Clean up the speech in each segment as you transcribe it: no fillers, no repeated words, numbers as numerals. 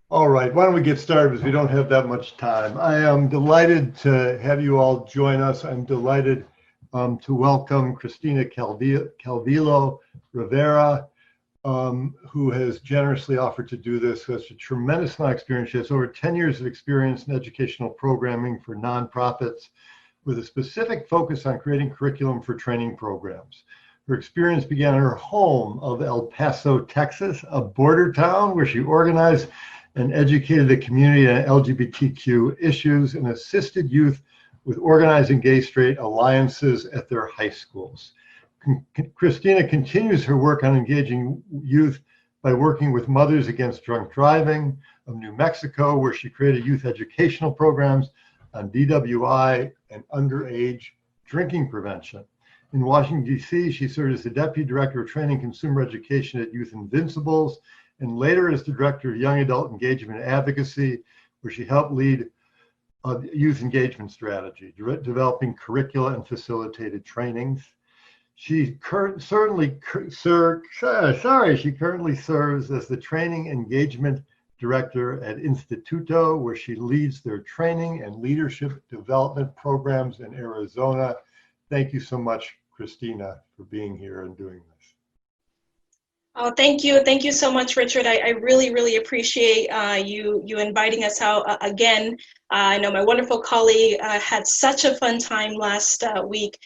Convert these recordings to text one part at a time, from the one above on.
All right, why don't we get started because we don't have that much time. I am delighted to have you all join us. I'm delighted to welcome Cristina Calvillo-Rivera, who has generously offered to do this, who has a tremendous amount of experience. She has over 10 years of experience in educational programming for nonprofits with a specific focus on creating curriculum for training programs. Her experience began in her home of El Paso, Texas, a border town where she organized and educated the community on LGBTQ issues and assisted youth with organizing gay straight alliances at their high schools. Cristina continues her work on engaging youth by working with Mothers Against Drunk Driving of New Mexico, where she created youth educational programs on DWI and underage drinking prevention. In Washington, D.C., she served as the Deputy Director of Training Consumer Education at Youth Invincibles, and later as the Director of Young Adult Engagement and Advocacy, where she helped lead youth engagement strategy, developing curricula and facilitated trainings. She currently serves as the Training Engagement Director at Instituto, where she leads their training and leadership development programs in Arizona. Thank you so much, Cristina, for being here and doing this. Oh, thank you. Thank you so much, Richard. I really, really appreciate you inviting us out again. I know my wonderful colleague had such a fun time last week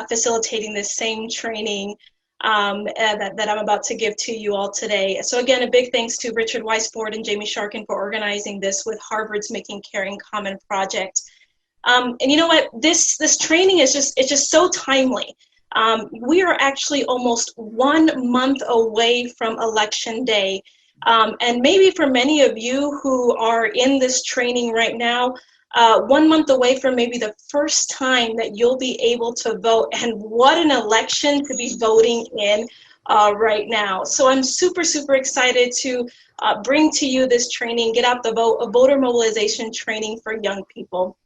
facilitating this same training that I'm about to give to you all today. So again, a big thanks to Richard Weisbord and Jamie Sharkin for organizing this with Harvard's Making Caring Common project. And you know what? This training is just so timely. We are actually almost 1 month away from Election Day. And maybe for many of you who are in this training right now, 1 month away from maybe the first time that you'll be able to vote. And what an election to be voting in right now. So I'm super, super excited to bring to you this training, Get Out the Vote, a voter mobilization training for young people.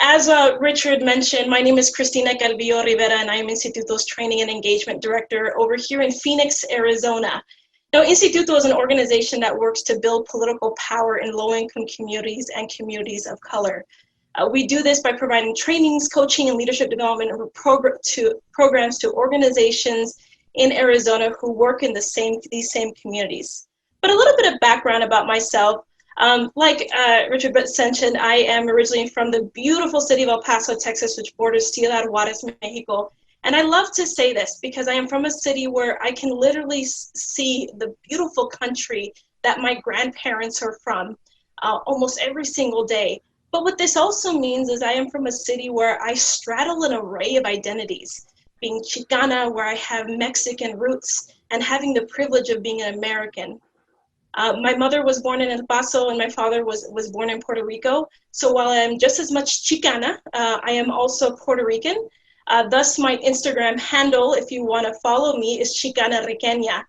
As Richard mentioned, my name is Cristina Calvillo-Rivera, and I am Instituto's Training and Engagement Director over here in Phoenix, Arizona. Now, Instituto is an organization that works to build political power in low-income communities and communities of color. We do this by providing trainings, coaching, and leadership development programs to organizations in Arizona who work in these same communities. But a little bit of background about myself. Like Richard mentioned, I am originally from the beautiful city of El Paso, Texas, which borders Ciudad Juarez, Mexico. And I love to say this because I am from a city where I can literally see the beautiful country that my grandparents are from almost every single day. But what this also means is I am from a city where I straddle an array of identities, being Chicana, where I have Mexican roots, and having the privilege of being an American. My mother was born in El Paso and my father was born in Puerto Rico. So while I'm just as much Chicana, I am also Puerto Rican. Thus my Instagram handle, if you want to follow me, is Chicana Riqueña.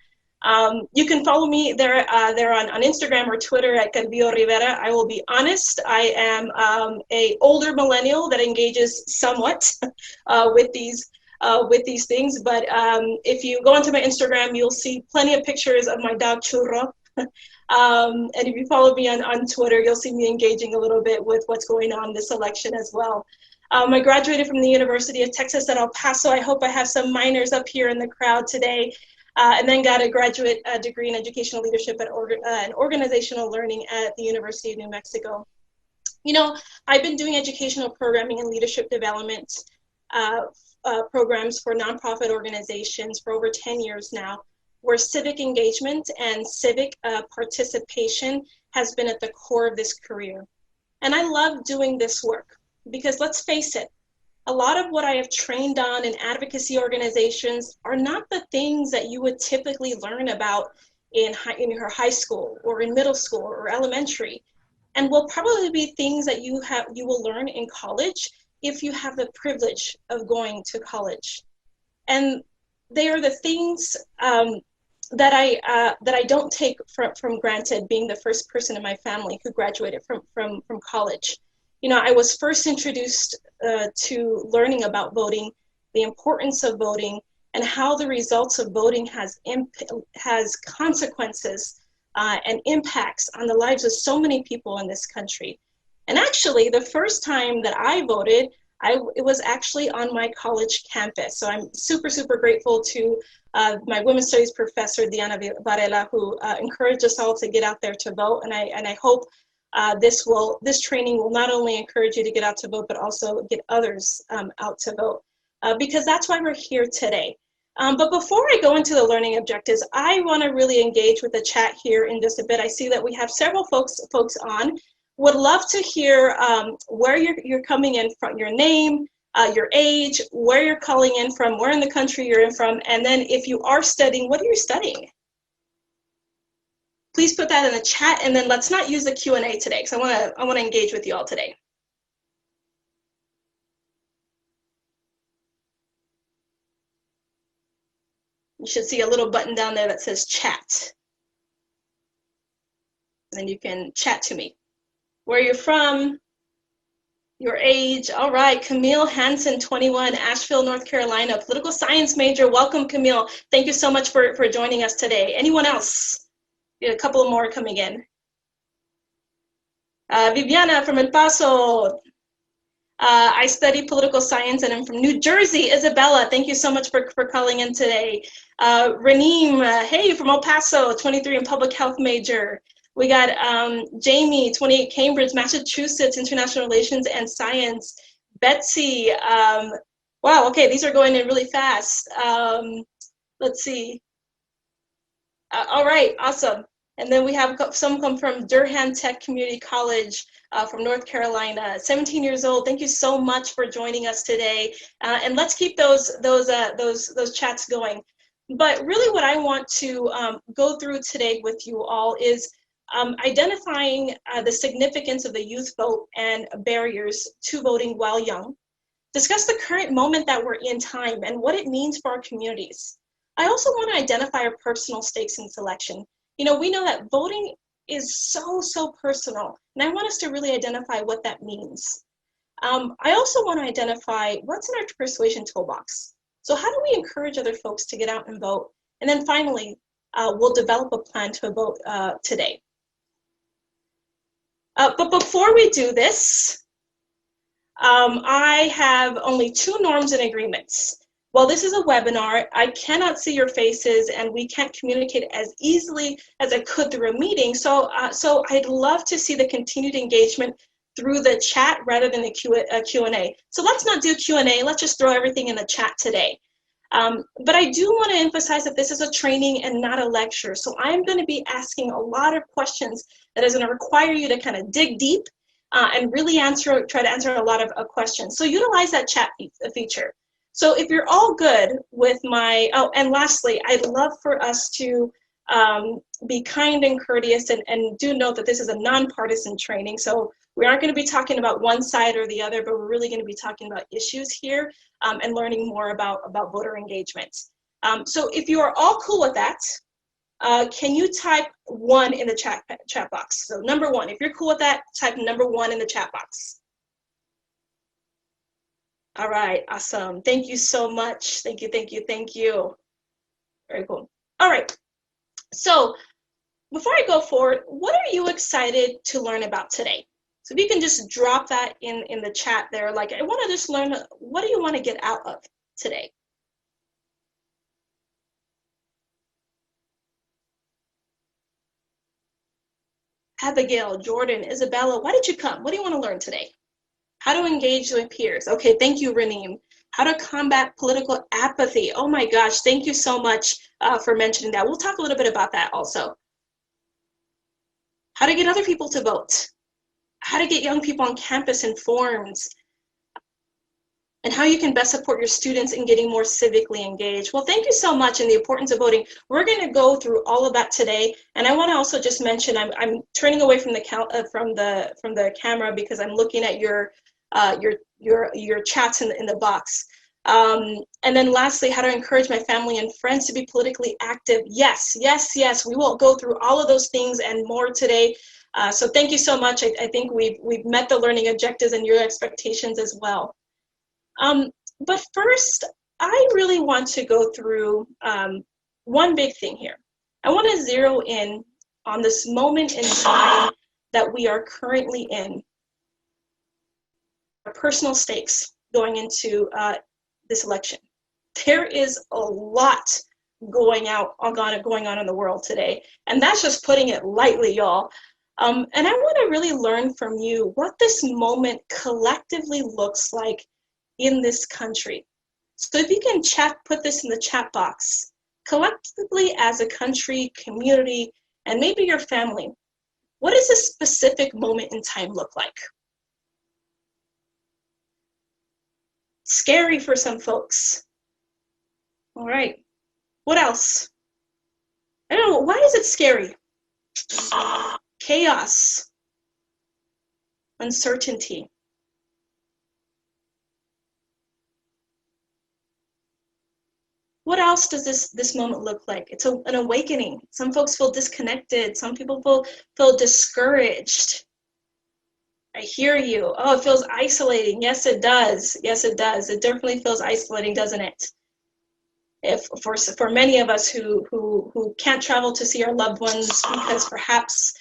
You can follow me there on Instagram or Twitter at Calvillo Rivera. I will be honest, I am a older millennial that engages somewhat with these things. But if you go onto my Instagram, you'll see plenty of pictures of my dog Churro. And if you follow me on Twitter, you'll see me engaging a little bit with what's going on this election as well. I graduated from the University of Texas at El Paso. I hope I have some minors up here in the crowd today. And then got a graduate degree in educational leadership and organizational learning at the University of New Mexico. You know, I've been doing educational programming and leadership development programs for nonprofit organizations for over 10 years now, where civic engagement and civic participation has been at the core of this career. And I love doing this work because let's face it, a lot of what I have trained on in advocacy organizations are not the things that you would typically learn about in your high school or in middle school or elementary, and will probably be things that you will learn in college if you have the privilege of going to college. And they are the things that I don't take from granted, being the first person in my family who graduated from college. You know, I was first introduced to learning about voting, the importance of voting, and how the results of voting has consequences and impacts on the lives of so many people in this country. And actually, the first time that I voted, it was actually on my college campus. So I'm super, super grateful to my women's studies professor, Diana Varela, who encouraged us all to get out there to vote. And I hope this training will not only encourage you to get out to vote, but also get others out to vote, because that's why we're here today. But before I go into the learning objectives, I want to really engage with the chat here in just a bit. I see that we have several folks on. Would love to hear where you're coming in from, your name, your age, where you're calling in from, where in the country you're in from, and then if you are studying, what are you studying? Please put that in the chat, and then let's not use the Q&A today, because I want to engage with you all today. You should see a little button down there that says chat. And then you can chat to me. Where you're from, your age. All right, Camille Hansen, 21, Asheville, North Carolina, political science major. Welcome, Camille. Thank you so much for joining us today. Anyone else? A couple more coming in. Viviana from El Paso. I study political science and I'm from New Jersey. Isabella, thank you so much for calling in today. Raneem, hey, from El Paso, 23 and public health major. We got Jamie, 28, Cambridge, Massachusetts, International Relations and Science. Betsy, wow, okay, these are going in really fast. Let's see. All right, awesome. And then we have some come from Durham Tech Community College from North Carolina, 17 years old. Thank you so much for joining us today. And let's keep those chats going. But really what I want to go through today with you all is identifying the significance of the youth vote and barriers to voting while young. Discuss the current moment that we're in time and what it means for our communities. I also want to identify our personal stakes in selection. You know, we know that voting is so personal, and I want us to really identify what that means. I also want to identify what's in our persuasion toolbox. So how do we encourage other folks to get out and vote? And then finally, we'll develop a plan to vote today. But before we do this, I have only 2 norms and agreements. While this is a webinar, I cannot see your faces and we can't communicate as easily as I could through a meeting. So I'd love to see the continued engagement through the chat rather than the Q&A. So let's not do Q&A, let's just throw everything in the chat today. But I do want to emphasize that this is a training and not a lecture. So I'm going to be asking a lot of questions that is going to require you to kind of dig deep and really try to answer a lot of questions. So utilize that chat feature. So if you're all good with my, oh, and lastly, I'd love for us to be kind and courteous and do note that this is a nonpartisan training. So we aren't going to be talking about one side or the other, but we're really going to be talking about issues here and learning more about voter engagement. So if you are all cool with that, can you type 1 in the chat box? So number 1, if you're cool with that, type number 1 in the chat box. All right, awesome. Thank you so much. Thank you. Very cool. All right, so before I go forward, what are you excited to learn about today? So if you can just drop that in the chat there, like I want to just learn, what do you want to get out of today? Abigail, Jordan, Isabella, why did you come? What do you want to learn today? How to engage with peers. Okay, thank you, Raneem. How to combat political apathy. Oh my gosh, thank you so much for mentioning that. We'll talk a little bit about that also. How to get other people to vote. How to get young people on campus informed. And how you can best support your students in getting more civically engaged. Well, thank you so much, and the importance of voting. We're going to go through all of that today, and I want to also just mention I'm turning away from the camera because I'm looking at your chats in the box. And then lastly, how to encourage my family and friends to be politically active. Yes, we will go through all of those things and more today. So thank you so much. I think we've met the learning objectives and your expectations as well. But first, I really want to go through one big thing here. I want to zero in on this moment in time that we are currently in, our personal stakes going into this election. There is a lot going on in the world today, and that's just putting it lightly, y'all. And I want to really learn from you what this moment collectively looks like in this country. So if you can put this in the chat box. Collectively as a country, community, and maybe your family, what does a specific moment in time look like? Scary for some folks. All right. What else? I don't know. Why is it scary? Chaos. Uncertainty. What else does this moment look like? It's an awakening. Some folks feel disconnected. Some people feel discouraged. I hear you. Oh, it feels isolating. Yes, it does. Yes, it does. It definitely feels isolating, doesn't it? If for many of us who can't travel to see our loved ones because perhaps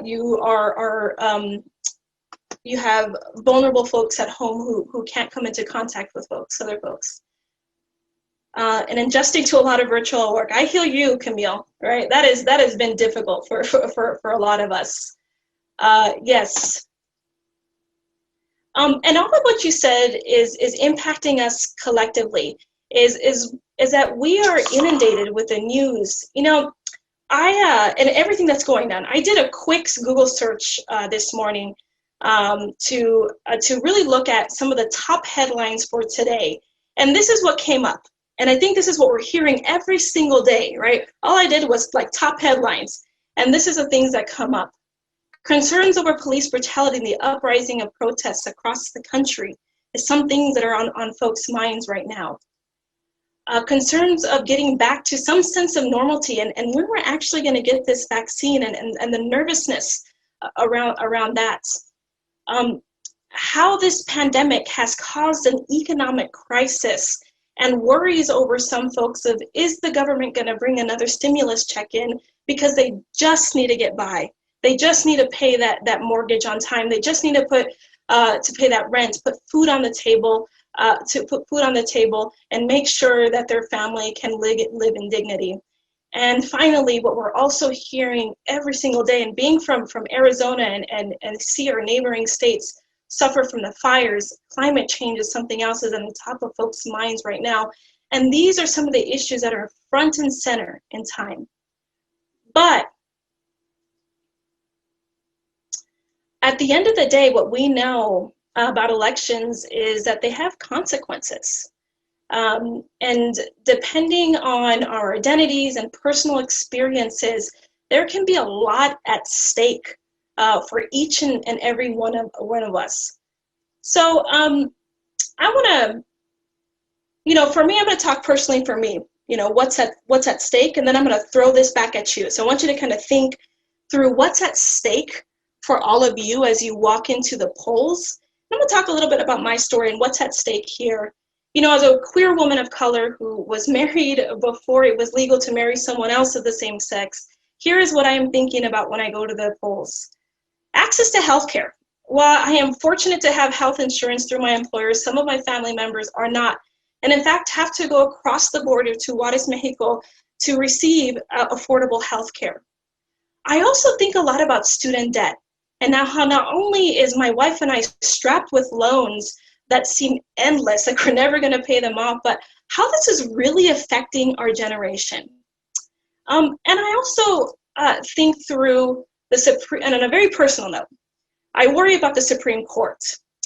you you have vulnerable folks at home who can't come into contact with other folks. And adjusting to a lot of virtual work. I hear you, Camille, right? That has been difficult for a lot of us. Yes. And all of what you said is impacting us collectively, is that we are inundated with the news. You know, and everything that's going on. I did a quick Google search this morning to really look at some of the top headlines for today. And this is what came up. And I think this is what we're hearing every single day, right? All I did was like top headlines. And this is the things that come up. Concerns over police brutality and the uprising of protests across the country is some things that are on folks' minds right now. Concerns of getting back to some sense of normality and when we're actually going to get this vaccine and the nervousness around that. How this pandemic has caused an economic crisis and worries over some folks of, is the government going to bring another stimulus check in because they just need to get by? They just need to pay that mortgage on time. They just need to pay that rent, put food on the table, and make sure that their family can live in dignity. And finally, what we're also hearing every single day, and being from Arizona and see our neighboring states suffer from the fires, climate change is something else that's on the top of folks' minds right now. And these are some of the issues that are front and center in time. But at the end of the day, what we know about elections is that they have consequences. And depending on our identities and personal experiences, there can be a lot at stake for each and every one of us. So I want to, for me, I'm going to talk personally for me, what's at stake, and then I'm going to throw this back at you. So I want you to kind of think through what's at stake for all of you as you walk into the polls. I'm going to talk a little bit about my story and what's at stake here. As a queer woman of color who was married before it was legal to marry someone else of the same sex, here is what I am thinking about when I go to the polls. Access to healthcare. While I am fortunate to have health insurance through my employer, some of my family members are not, and in fact have to go across the border to Juarez, Mexico to receive affordable healthcare. I also think a lot about student debt. And now how not only is my wife and I strapped with loans that seem endless, like we're never going to pay them off, but how this is really affecting our generation. And I also think through the Supreme, and on a very personal note, I worry about the Supreme Court.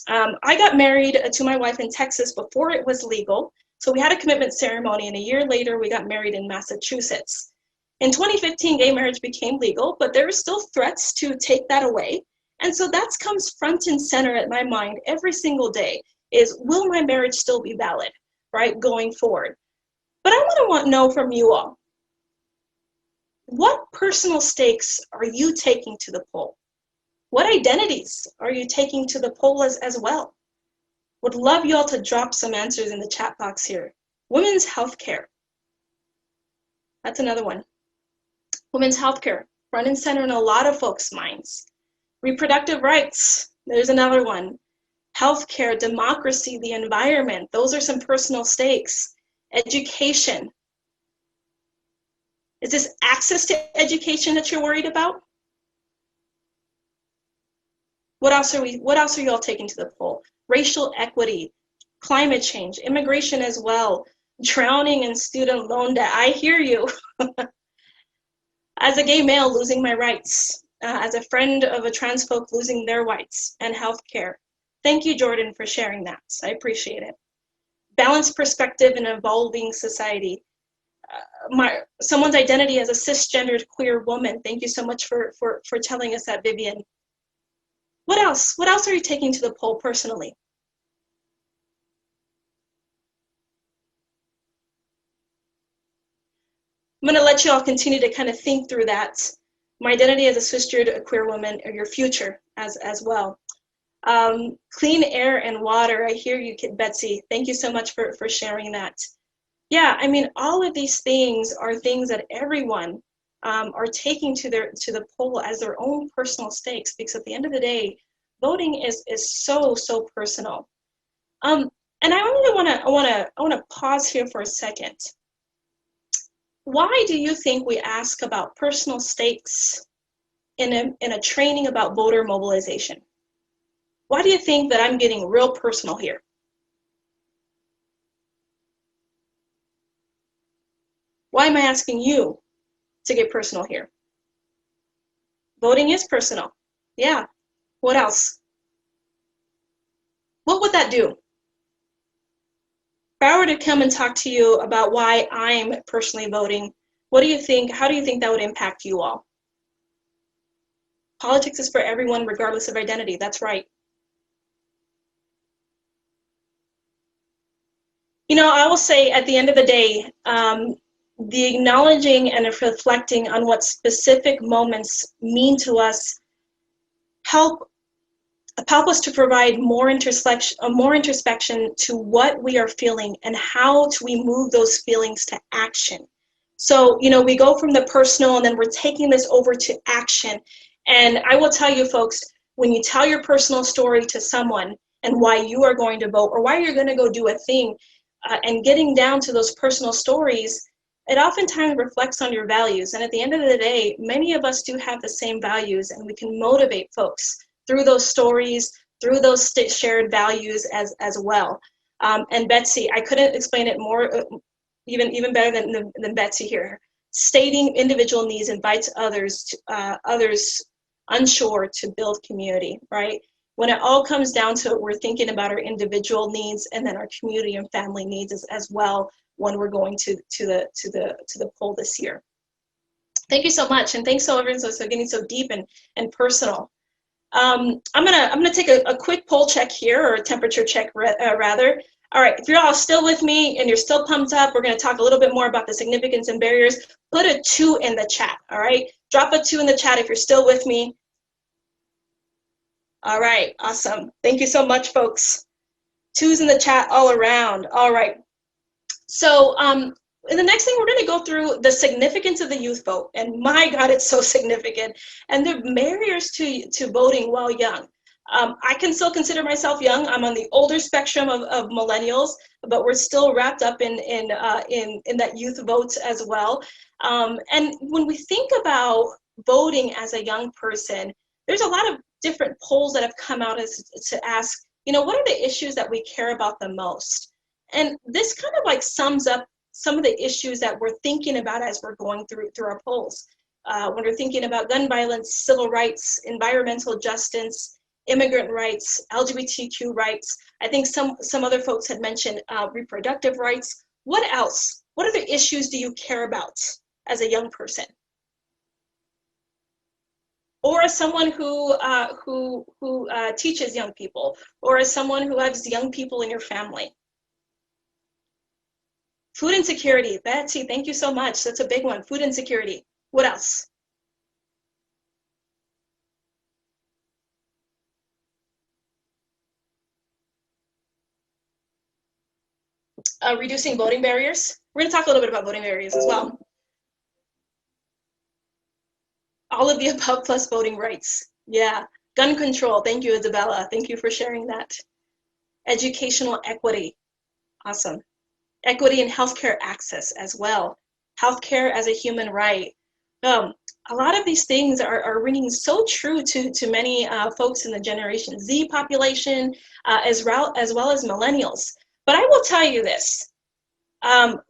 I got married to my wife in Texas before it was legal, so we had a commitment ceremony, and a year later we got married in Massachusetts. In 2015, gay marriage became legal, but there are still threats to take that away. And so that comes front and center at my mind every single day is, will my marriage still be valid, right, going forward? But I want to know from you all, what personal stakes are you taking to the poll? What identities are you taking to the poll as well? Would love you all to drop some answers in the chat box here. Women's health care. That's another one. Women's health care, front and center in a lot of folks' minds. Reproductive rights, there's another one. Healthcare, democracy, the environment, those are some personal stakes. Education. Is this access to education that you're worried about? What else are you all taking to the poll? Racial equity, climate change, immigration as well, drowning in student loan debt. I hear you. As a gay male, losing my rights. As a friend of a trans folk, losing their rights and healthcare. Thank you, Jordan, for sharing that. I appreciate it. Balanced perspective in an evolving society. Someone's identity as a cisgendered queer woman. Thank you so much for telling us that, Vivian. What else? What else are you taking to the poll personally? I'm going to let you all continue to kind of think through that. My identity as a cisgendered queer woman, or your future as well. Clean air and water. I hear you, Betsy. Thank you so much for sharing that. Yeah, I mean, all of these things are things that everyone are taking to the poll as their own personal stakes, because at the end of the day, voting is so personal. And I want to pause here for a second. Why do you think we ask about personal stakes in a training about voter mobilization? Why do you think that I'm getting real personal here? Why am I asking you to get personal here? Voting is personal. Yeah. What else? What would that do? If I were to come and talk to you about why I'm personally voting, what do you think? How do you think that would impact you all? Politics is for everyone, regardless of identity. That's right. You know, I will say at the end of the day, the acknowledging and reflecting on what specific moments mean to us help us to provide more introspection to what we are feeling and how do we move those feelings to action. So, you know, we go from the personal and then we're taking this over to action. And I will tell you folks, when you tell your personal story to someone and why you are going to vote or why you're going to go do a thing, and getting down to those personal stories, it oftentimes reflects on your values. And at the end of the day, many of us do have the same values, and we can motivate folks through those stories, through those shared values as well. And Betsy, I couldn't explain it more, even better than Betsy here. Stating individual needs invites others unsure to build community, right? When it all comes down to it, we're thinking about our individual needs and then our community and family needs as well when we're going to the poll this year. Thank you so much, and thanks so everyone for getting so deep and personal. I'm gonna take a quick poll check here, or a temperature check rather. All right, if you're all still with me and you're still pumped up, we're gonna talk a little bit more about the significance and barriers. Put a 2 in the chat. All right, drop a 2 in the chat if you're still with me. All right, awesome. Thank you so much, folks. 2s in the chat all around. All right. So in the next thing, we're going to go through the significance of the youth vote. And my God, it's so significant. And the barriers to voting while young. I can still consider myself young. I'm on the older spectrum of millennials, but we're still wrapped up in that youth vote as well. And when we think about voting as a young person, there's a lot of different polls that have come out to ask, you know, what are the issues that we care about the most? And this kind of like sums up some of the issues that we're thinking about as we're going through our polls. When we're thinking about gun violence, civil rights, environmental justice, immigrant rights, LGBTQ rights. I think some other folks had mentioned reproductive rights. What else? What other issues do you care about as a young person? Or as someone who teaches young people, or as someone who has young people in your family. Food insecurity. Betsy, thank you so much. That's a big one. Food insecurity. What else? Reducing voting barriers. We're going to talk a little bit about voting barriers as well. All of the above plus voting rights. Yeah. Gun control. Thank you, Isabella. Thank you for sharing that. Educational equity. Awesome. Equity in healthcare access as well. Healthcare as a human right. A lot of these things are ringing so true to many folks in the Generation Z population, as well as millennials. But I will tell you this.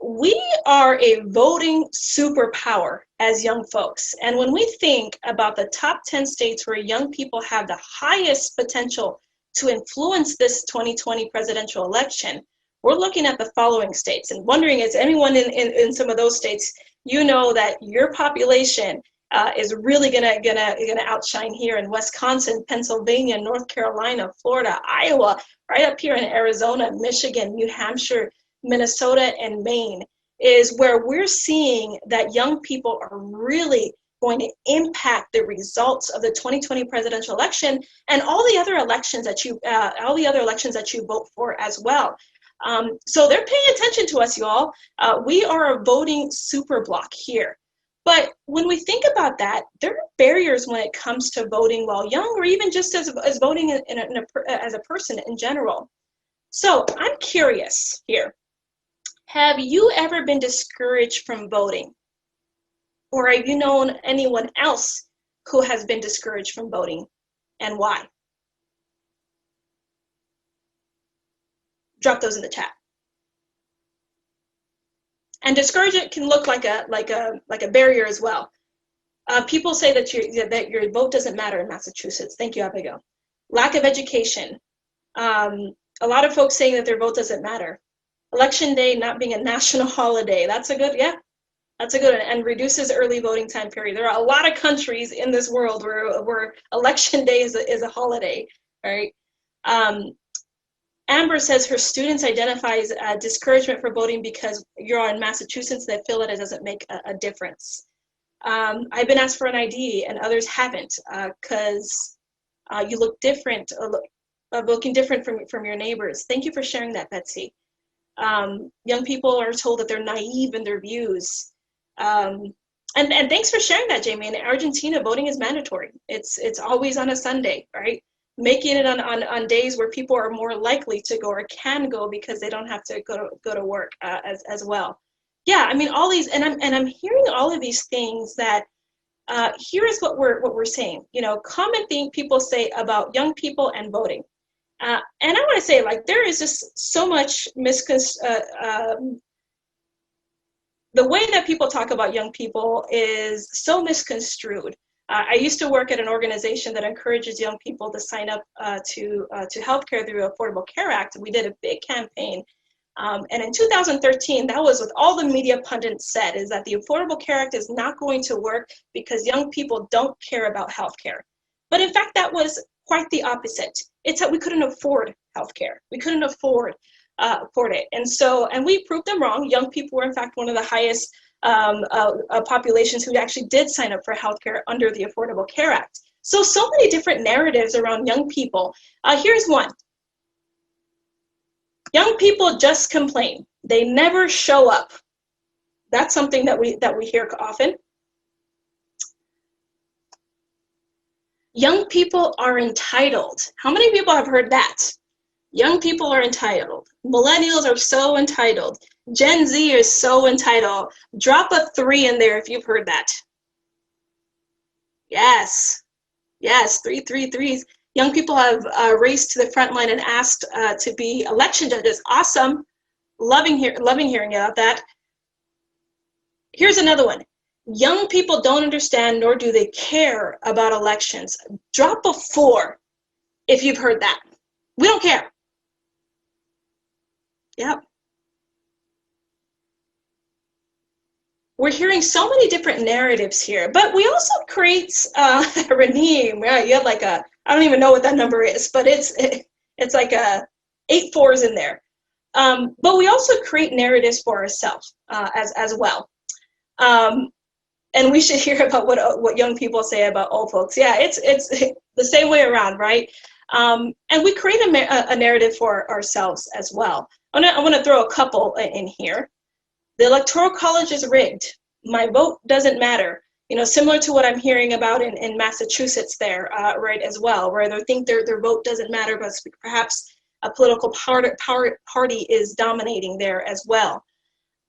We are a voting superpower as young folks. And when we think about the top 10 states where young people have the highest potential to influence this 2020 presidential election, we're looking at the following states and wondering, is anyone in some of those states, you know that your population is really gonna outshine here in Wisconsin, Pennsylvania, North Carolina, Florida, Iowa, right up here in Arizona, Michigan, New Hampshire, Minnesota, and Maine, is where we're seeing that young people are really going to impact the results of the 2020 presidential election and all the other elections that you vote for as well. So they're paying attention to us, y'all. We are a voting super block here. But when we think about that, there are barriers when it comes to voting while young, or even just as voting as a person in general. So I'm curious here. Have you ever been discouraged from voting? Or have you known anyone else who has been discouraged from voting, and why? Drop those in the chat. And discouragement can look like a barrier as well. People say that your vote doesn't matter in Massachusetts. Thank you, Abigail. Lack of education. A lot of folks saying that their vote doesn't matter. Election day not being a national holiday. That's a good one, and reduces early voting time period. There are a lot of countries in this world where election day is a holiday, right? Amber says her students identifies discouragement for voting because you're in Massachusetts. They feel that it doesn't make a difference. I've been asked for an ID and others haven't because you look different, looking different from your neighbors. Thank you for sharing that, Betsy. Young people are told that they're naive in their views. And thanks for sharing that, Jamie. In Argentina, voting is mandatory. It's always on a Sunday, right? Making it on days where people are more likely to go or can go because they don't have to go to work as well. Yeah, I mean all these, and I'm hearing all of these things that here is what we're saying. You know, common thing people say about young people and voting. And I want to say, like, there is just so much the way that people talk about young people is so misconstrued. I used to work at an organization that encourages young people to sign up to healthcare through the Affordable Care Act. We did a big campaign. And in 2013, that was what all the media pundits said, is that the Affordable Care Act is not going to work because young people don't care about healthcare. But in fact, that was quite the opposite. It's that we couldn't afford healthcare. We couldn't afford it. And we proved them wrong. Young people were in fact one of the highest populations who actually did sign up for healthcare under the Affordable Care Act. So many different narratives around young people. Here's one. Young people just complain. They never show up. That's something that we hear often. Young people are entitled. How many people have heard that? Young people are entitled. Millennials are so entitled. Gen Z is so entitled. Drop a 3 in there if you've heard that. Yes, 3. Young people have raced to the front line and asked to be election judges. Awesome. Loving hearing about that. Here's another one. Young people don't understand nor do they care about elections. Drop a 4 if you've heard that. We don't care. Yep. We're hearing so many different narratives here, but we also create Raneem, right? You have like I don't even know what that number is, but it's like 8 4s in there. But we also create narratives for ourselves as well. And we should hear about what young people say about old folks. Yeah, it's the same way around, right? And we create a narrative for ourselves as well. I want to throw a couple in here. The Electoral College is rigged. My vote doesn't matter. You know, similar to what I'm hearing about in Massachusetts there, right, as well, where they think their vote doesn't matter, but perhaps a political party is dominating there as well.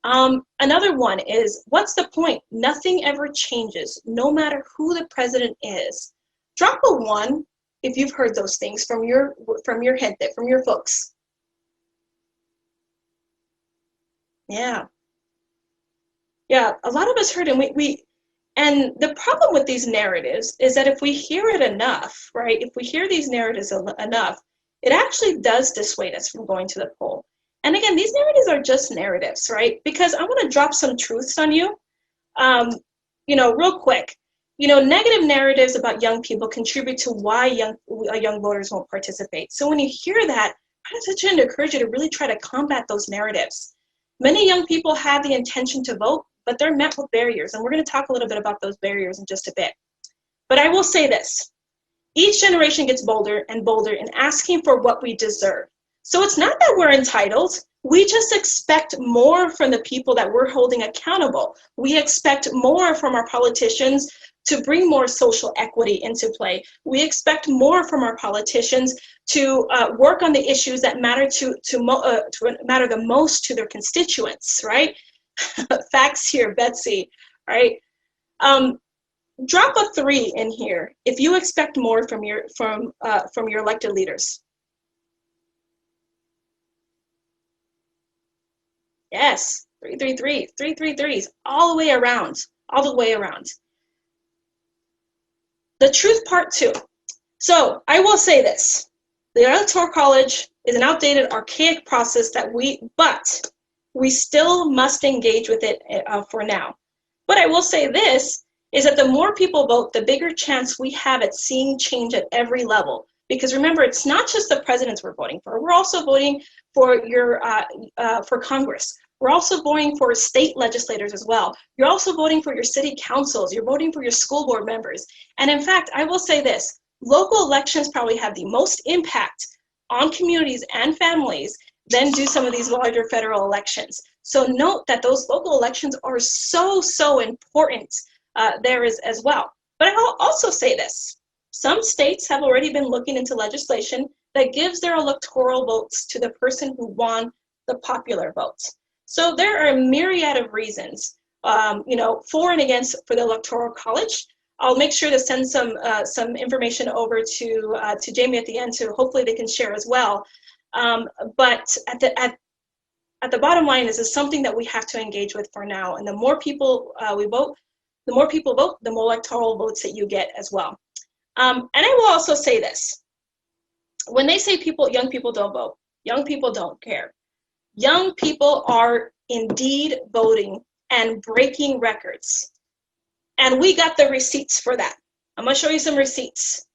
Another one is, what's the point? Nothing ever changes, no matter who the president is. Drop a 1 if you've heard those things from your head there, from your folks. Yeah. Yeah, a lot of us heard it. And the problem with these narratives is that if we hear it enough, right, if we hear these narratives enough, it actually does dissuade us from going to the poll. And again, these narratives are just narratives, right? Because I want to drop some truths on you, you know, real quick. You know, negative narratives about young people contribute to why young voters won't participate. So when you hear that, I just want to encourage you to really try to combat those narratives. Many young people have the intention to vote, but they're met with barriers. And we're going to talk a little bit about those barriers in just a bit. But I will say this. Each generation gets bolder and bolder in asking for what we deserve. So it's not that we're entitled. We just expect more from the people that we're holding accountable. We expect more from our politicians to bring more social equity into play. We expect more from our politicians to work on the issues that matter matter the most to their constituents, right? Facts here, Betsy, right? Drop a 3 in here if you expect more from your elected leaders. Yes, 333, 333s, all the way around, all the way around. The truth part 2. So I will say this: the Electoral College is an outdated, archaic process but we still must engage with it for now. But I will say this, is that the more people vote, the bigger chance we have at seeing change at every level. Because remember, it's not just the presidents we're voting for. We're also voting for for Congress. We're also voting for state legislators as well. You're also voting for your city councils. You're voting for your school board members. And in fact, I will say this, local elections probably have the most impact on communities and families than do some of these larger federal elections. So note that those local elections are so, so important there as well. But I'll also say this. Some states have already been looking into legislation that gives their electoral votes to the person who won the popular votes. So there are a myriad of reasons, you know, for and against for the Electoral College. I'll make sure to send some information over to Jamie at the end, so hopefully they can share as well. But at the bottom line is something that we have to engage with for now. And the more people we vote, the more people vote, the more electoral votes that you get as well. And I will also say this: when they say young people don't vote, young people don't care. Young people are indeed voting and breaking records. And we got the receipts for that. I'm going to show you some receipts.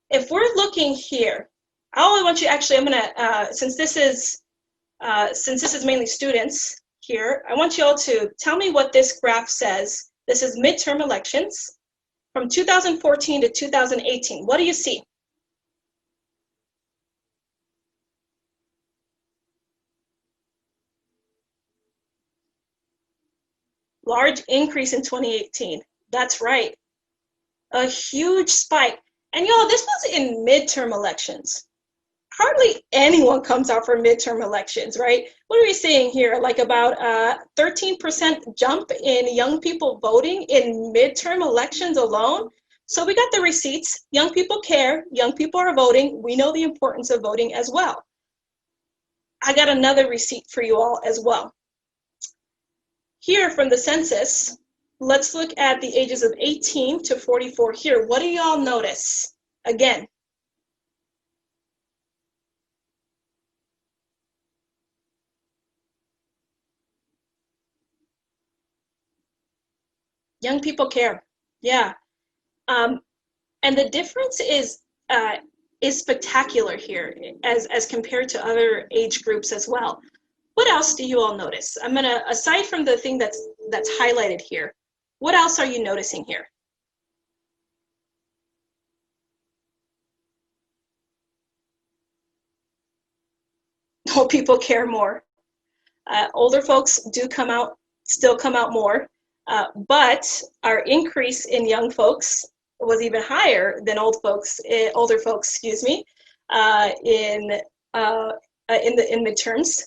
If we're looking here, I want you, actually, I'm going to, since this is mainly students here, I want you all to tell me what this graph says. This is midterm elections from 2014 to 2018. What do you see? Large increase in 2018. That's right. A huge spike. And y'all, this was in midterm elections. Hardly anyone comes out for midterm elections, right? What are we seeing here? Like about 13% jump in young people voting in midterm elections alone. So we got the receipts. Young people care. Young people are voting. We know the importance of voting as well. I got another receipt for you all as well. Here from the census, let's look at the ages of 18 to 44 here. What do y'all notice? Again, young people care. Yeah. And the difference is spectacular here as compared to other age groups as well. What else do you all notice? I'm gonna, aside from the thing that's highlighted here, what else are you noticing here? Old people care more. Older folks do still come out more. But our increase in young folks was even higher than older folks, excuse me, in midterms.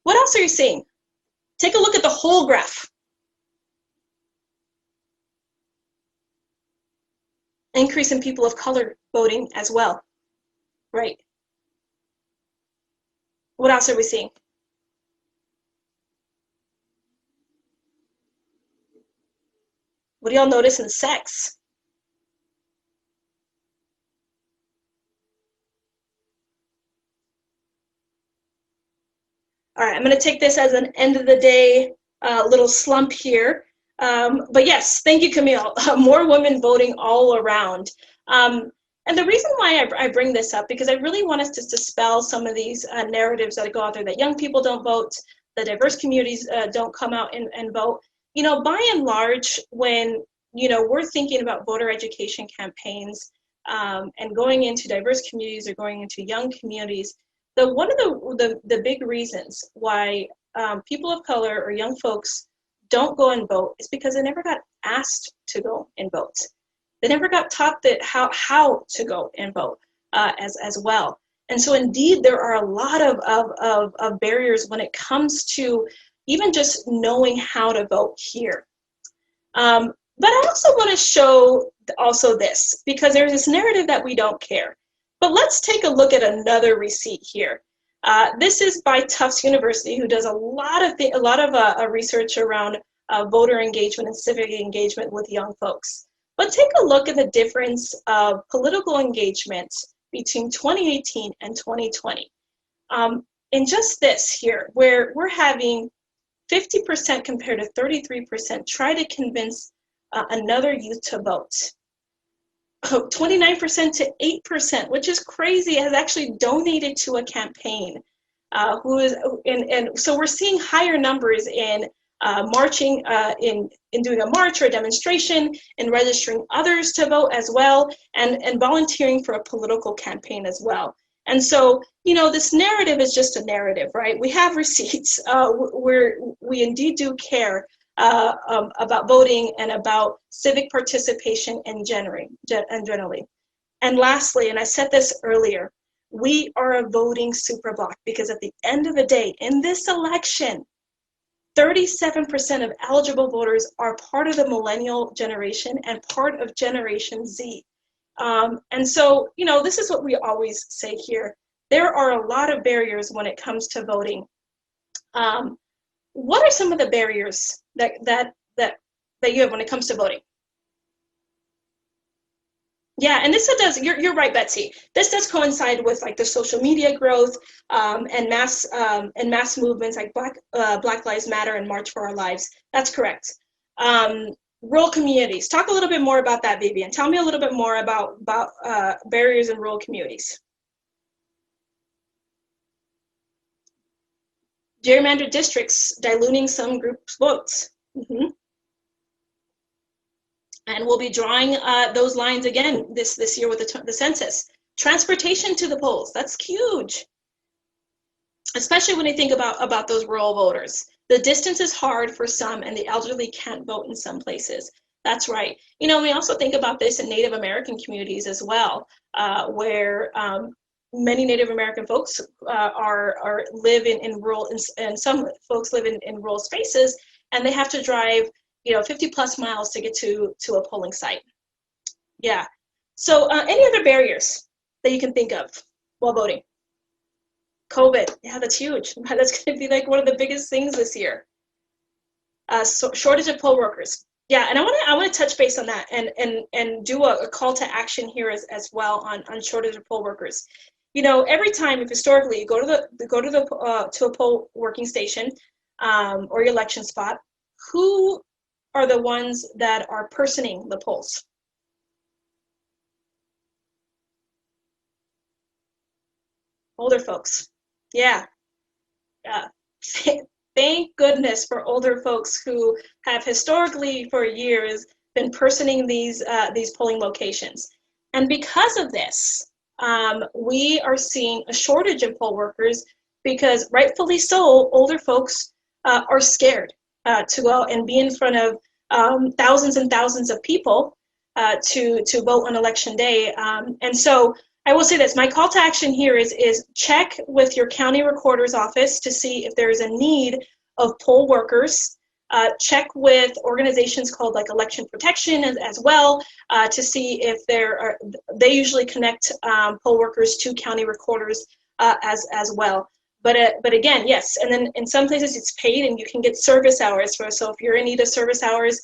What else are you seeing? Take a look at the whole graph. Increase in people of color voting as well, right? What else are we seeing? What do y'all notice in sex? All right, I'm going to take this as an end of the day little slump here. But yes, thank you, Camille. More women voting all around. And the reason why I bring this up, because I really want us to dispel some of these narratives that go out there that young people don't vote, the diverse communities don't come out and vote. You know, by and large, when, you know, we're thinking about voter education campaigns and going into diverse communities or going into young communities, one of the big reasons why people of color or young folks don't go and vote is because they never got asked to go and vote. They never got taught that how to go and vote as well. And so indeed, there are a lot of barriers when it comes to even just knowing how to vote here. But I also want to show also this, because there's this narrative that we don't care. But let's take a look at another receipt here. This is by Tufts University, who does a lot of research around voter engagement and civic engagement with young folks. But take a look at the difference of political engagement between 2018 and 2020. In just this here, where we're having 50% compared to 33% try to convince another youth to vote. 29% to 8%, which is crazy, has actually donated to a campaign. So we're seeing higher numbers in marching, in doing a march or a demonstration, and registering others to vote as well, and volunteering for a political campaign as well. And so, you know, this narrative is just a narrative, right? We have receipts where we indeed do care about voting and about civic participation generally. And lastly, and I said this earlier, we are a voting super bloc, because at the end of the day, in this election, 37% of eligible voters are part of the millennial generation and part of Generation Z. And so, you know, this is what we always say here. There are a lot of barriers when it comes to voting. What are some of the barriers that you have when it comes to voting? Yeah, and this does. You're right, Betsy. This does coincide with like the social media growth and mass movements like Black Lives Matter and March for Our Lives. That's correct. Rural communities. Talk a little bit more about that, Vivian. Tell me a little bit more about barriers in rural communities. Gerrymandered districts diluting some groups' votes. And we'll be drawing those lines again this year with the census. Transportation to the polls, that's huge. Especially when you think about those rural voters. The distance is hard for some, and the elderly can't vote in some places. That's right. You know, we also think about this in Native American communities as well, where many Native American folks live in rural, and some folks live in rural spaces, and they have to drive, you know, 50 plus miles to get to a polling site. Yeah. So any other barriers that you can think of while voting? COVID. Yeah, that's huge. That's going to be like one of the biggest things this year. So shortage of poll workers. Yeah, and I want to touch base on that and do a call to action here as well on shortage of poll workers. You know, every time, if historically you go to a poll working station or your election spot, who are the ones that are personing the polls? Older folks. Yeah. Thank goodness for older folks who have historically for years been personing these polling locations. And because of this, we are seeing a shortage of poll workers because, rightfully so, older folks are scared to go out and be in front of thousands and thousands of people to vote on election day. And so I will say this, my call to action here is check with your county recorder's office to see if there is a need of poll workers. Check with organizations called like Election Protection as well to see if they usually connect poll workers to county recorders as well. But again, yes, and then in some places it's paid and you can get service hours for, so if you're in need of service hours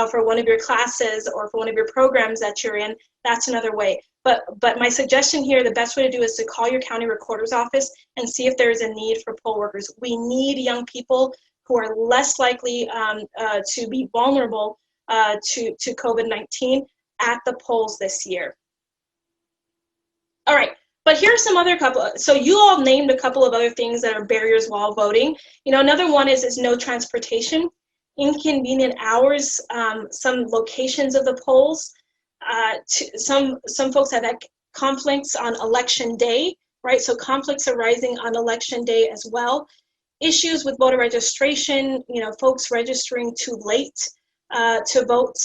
for one of your classes or for one of your programs that you're in, that's another way. But my suggestion here, the best way to do is to call your county recorder's office and see if there's a need for poll workers. We need young people who are less likely to be vulnerable to COVID-19 at the polls this year. All right, but here are some other so you all named a couple of other things that are barriers while voting. You know, another one is no transportation, inconvenient hours, some locations of the polls. Some folks have had conflicts on election day, right? So conflicts arising on election day as well. Issues with voter registration, you know, folks registering too late to vote.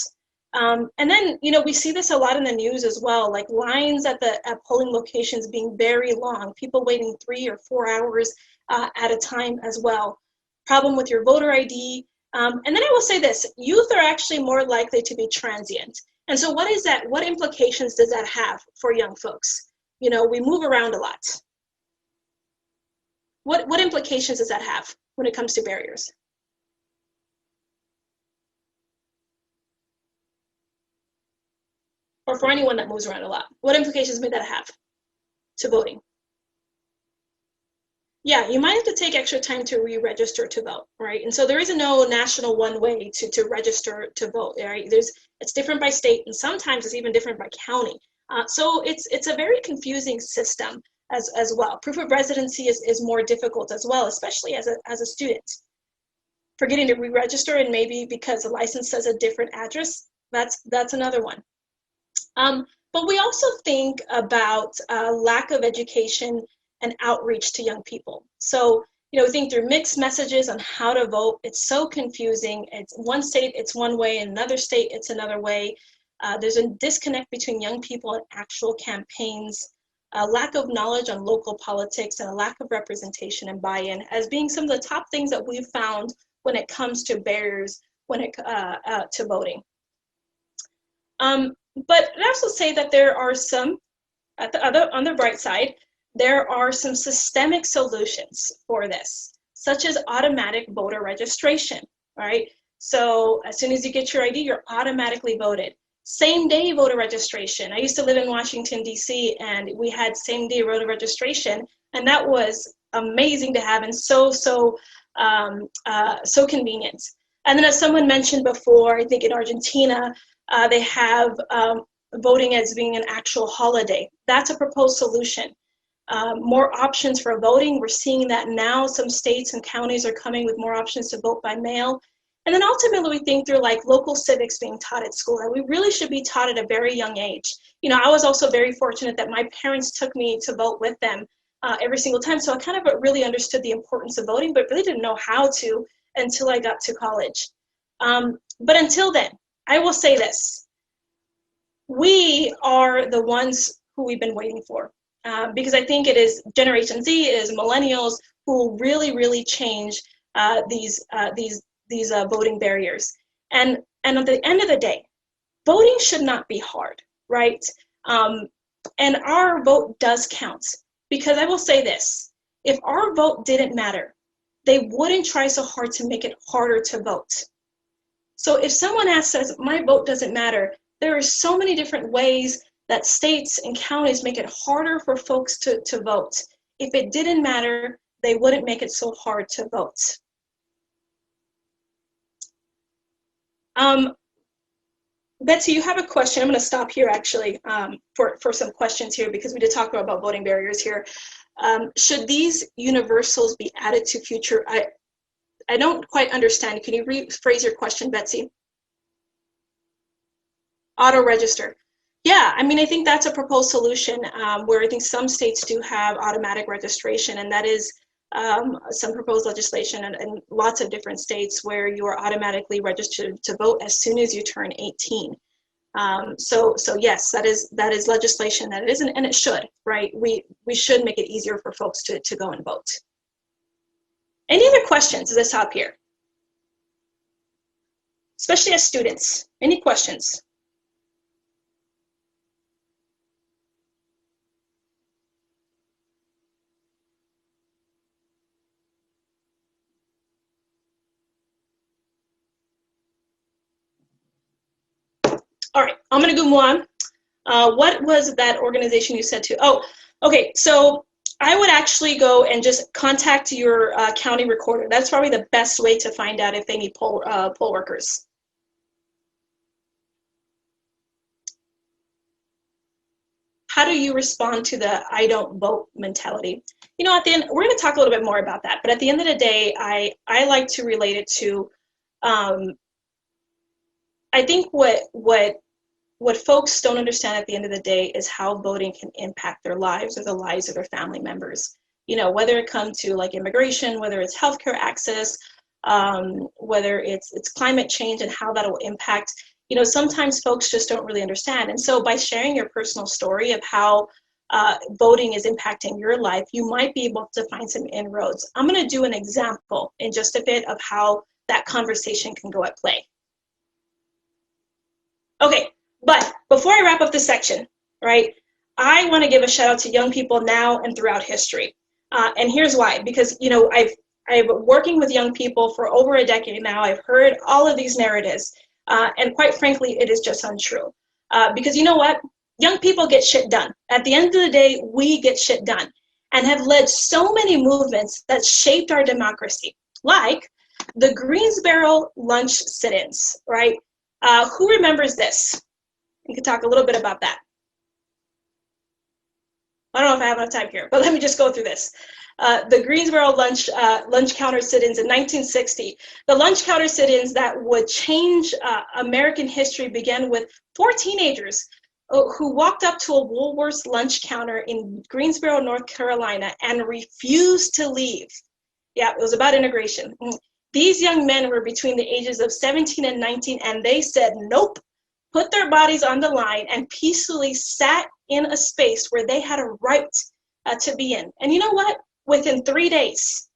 And then, you know, we see this a lot in the news as well, like lines at polling locations being very long, people waiting 3 or 4 hours at a time as well. Problem with your voter ID. And then I will say this, youth are actually more likely to be transient. And so what is that? What implications does that have for young folks? You know, we move around a lot. What implications does that have when it comes to barriers? Or for anyone that moves around a lot, what implications may that have to voting? Yeah, you might have to take extra time to re-register to vote, right? And so there is no national one way to register to vote, right? It's different by state, and sometimes it's even different by county. So it's a very confusing system as well. Proof of residency is more difficult as well, especially as a student. Forgetting to re-register, and maybe because the license says a different address, that's another one. But we also think about lack of education and outreach to young people. So, you know, we think through mixed messages on how to vote. It's so confusing. It's one state, it's one way, in another state, it's another way. There's a disconnect between young people and actual campaigns, a lack of knowledge on local politics, and a lack of representation and buy-in as being some of the top things that we've found when it comes to barriers when it to voting. But I'd also say that there are some, on the bright side, there are some systemic solutions for this, such as automatic voter registration, right? So as soon as you get your ID, you're automatically voted. Same day voter registration. I used to live in Washington, D.C., and we had same day voter registration, and that was amazing to have and so convenient. And then as someone mentioned before, I think in Argentina, they have voting as being an actual holiday. That's a proposed solution. More options for voting. We're seeing that now. Some states and counties are coming with more options to vote by mail. And then ultimately we think through like local civics being taught at school. And we really should be taught at a very young age. You know, I was also very fortunate that my parents took me to vote with them every single time. So I kind of really understood the importance of voting, but really didn't know how to until I got to college. But until then, I will say this. We are the ones who we've been waiting for. Because I think it is Generation Z, it is millennials who will really, really change these voting barriers. And at the end of the day, voting should not be hard, right? And our vote does count. Because I will say this, if our vote didn't matter, they wouldn't try so hard to make it harder to vote. So if someone says, my vote doesn't matter, there are so many different ways that states and counties make it harder for folks to vote. If it didn't matter, they wouldn't make it so hard to vote. Betsy, you have a question. I'm going to stop here actually for some questions here because we did talk about voting barriers here. Should these universals be added to future? I don't quite understand. Can you rephrase your question, Betsy? Auto register. Yeah, I mean, I think that's a proposed solution where I think some states do have automatic registration, and that is some proposed legislation in lots of different states where you are automatically registered to vote as soon as you turn 18. So yes, that is legislation that it isn't, and it should, right? We should make it easier for folks to go and vote. Any other questions as I stop here? Especially as students, any questions? All right, I'm gonna go move on. What was that organization you said to? Oh, okay, so I would actually go and just contact your county recorder. That's probably the best way to find out if they need poll workers. How do you respond to the I don't vote mentality? You know, at the end, we're going to talk a little bit more about that, but at the end of the day, I like to relate it to, I think what folks don't understand at the end of the day is how voting can impact their lives or the lives of their family members. You know, whether it comes to like immigration, whether it's healthcare access, whether it's climate change and how that will impact. You know, sometimes folks just don't really understand. And so by sharing your personal story of how voting is impacting your life, you might be able to find some inroads. I'm going to do an example in just a bit of how that conversation can go at play. Okay, but before I wrap up this section, right, I want to give a shout out to young people now and throughout history. And here's why, because, you know, I've working with young people for over a decade now. I've heard all of these narratives. And quite frankly, it is just untrue. Because you know what? Young people get shit done. At the end of the day, we get shit done and have led so many movements that shaped our democracy, like the Greensboro lunch sit-ins, right? Who remembers this? We could talk a little bit about that. I don't know if I have enough time here, but let me just go through this. The Greensboro lunch counter sit-ins in 1960. The lunch counter sit-ins that would change American history began with 4 teenagers who walked up to a Woolworth's lunch counter in Greensboro, North Carolina, and refused to leave. Yeah, it was about integration. These young men were between the ages of 17 and 19, and they said nope, put their bodies on the line, and peacefully sat in a space where they had a right to be in. And you know what? Within 3 days,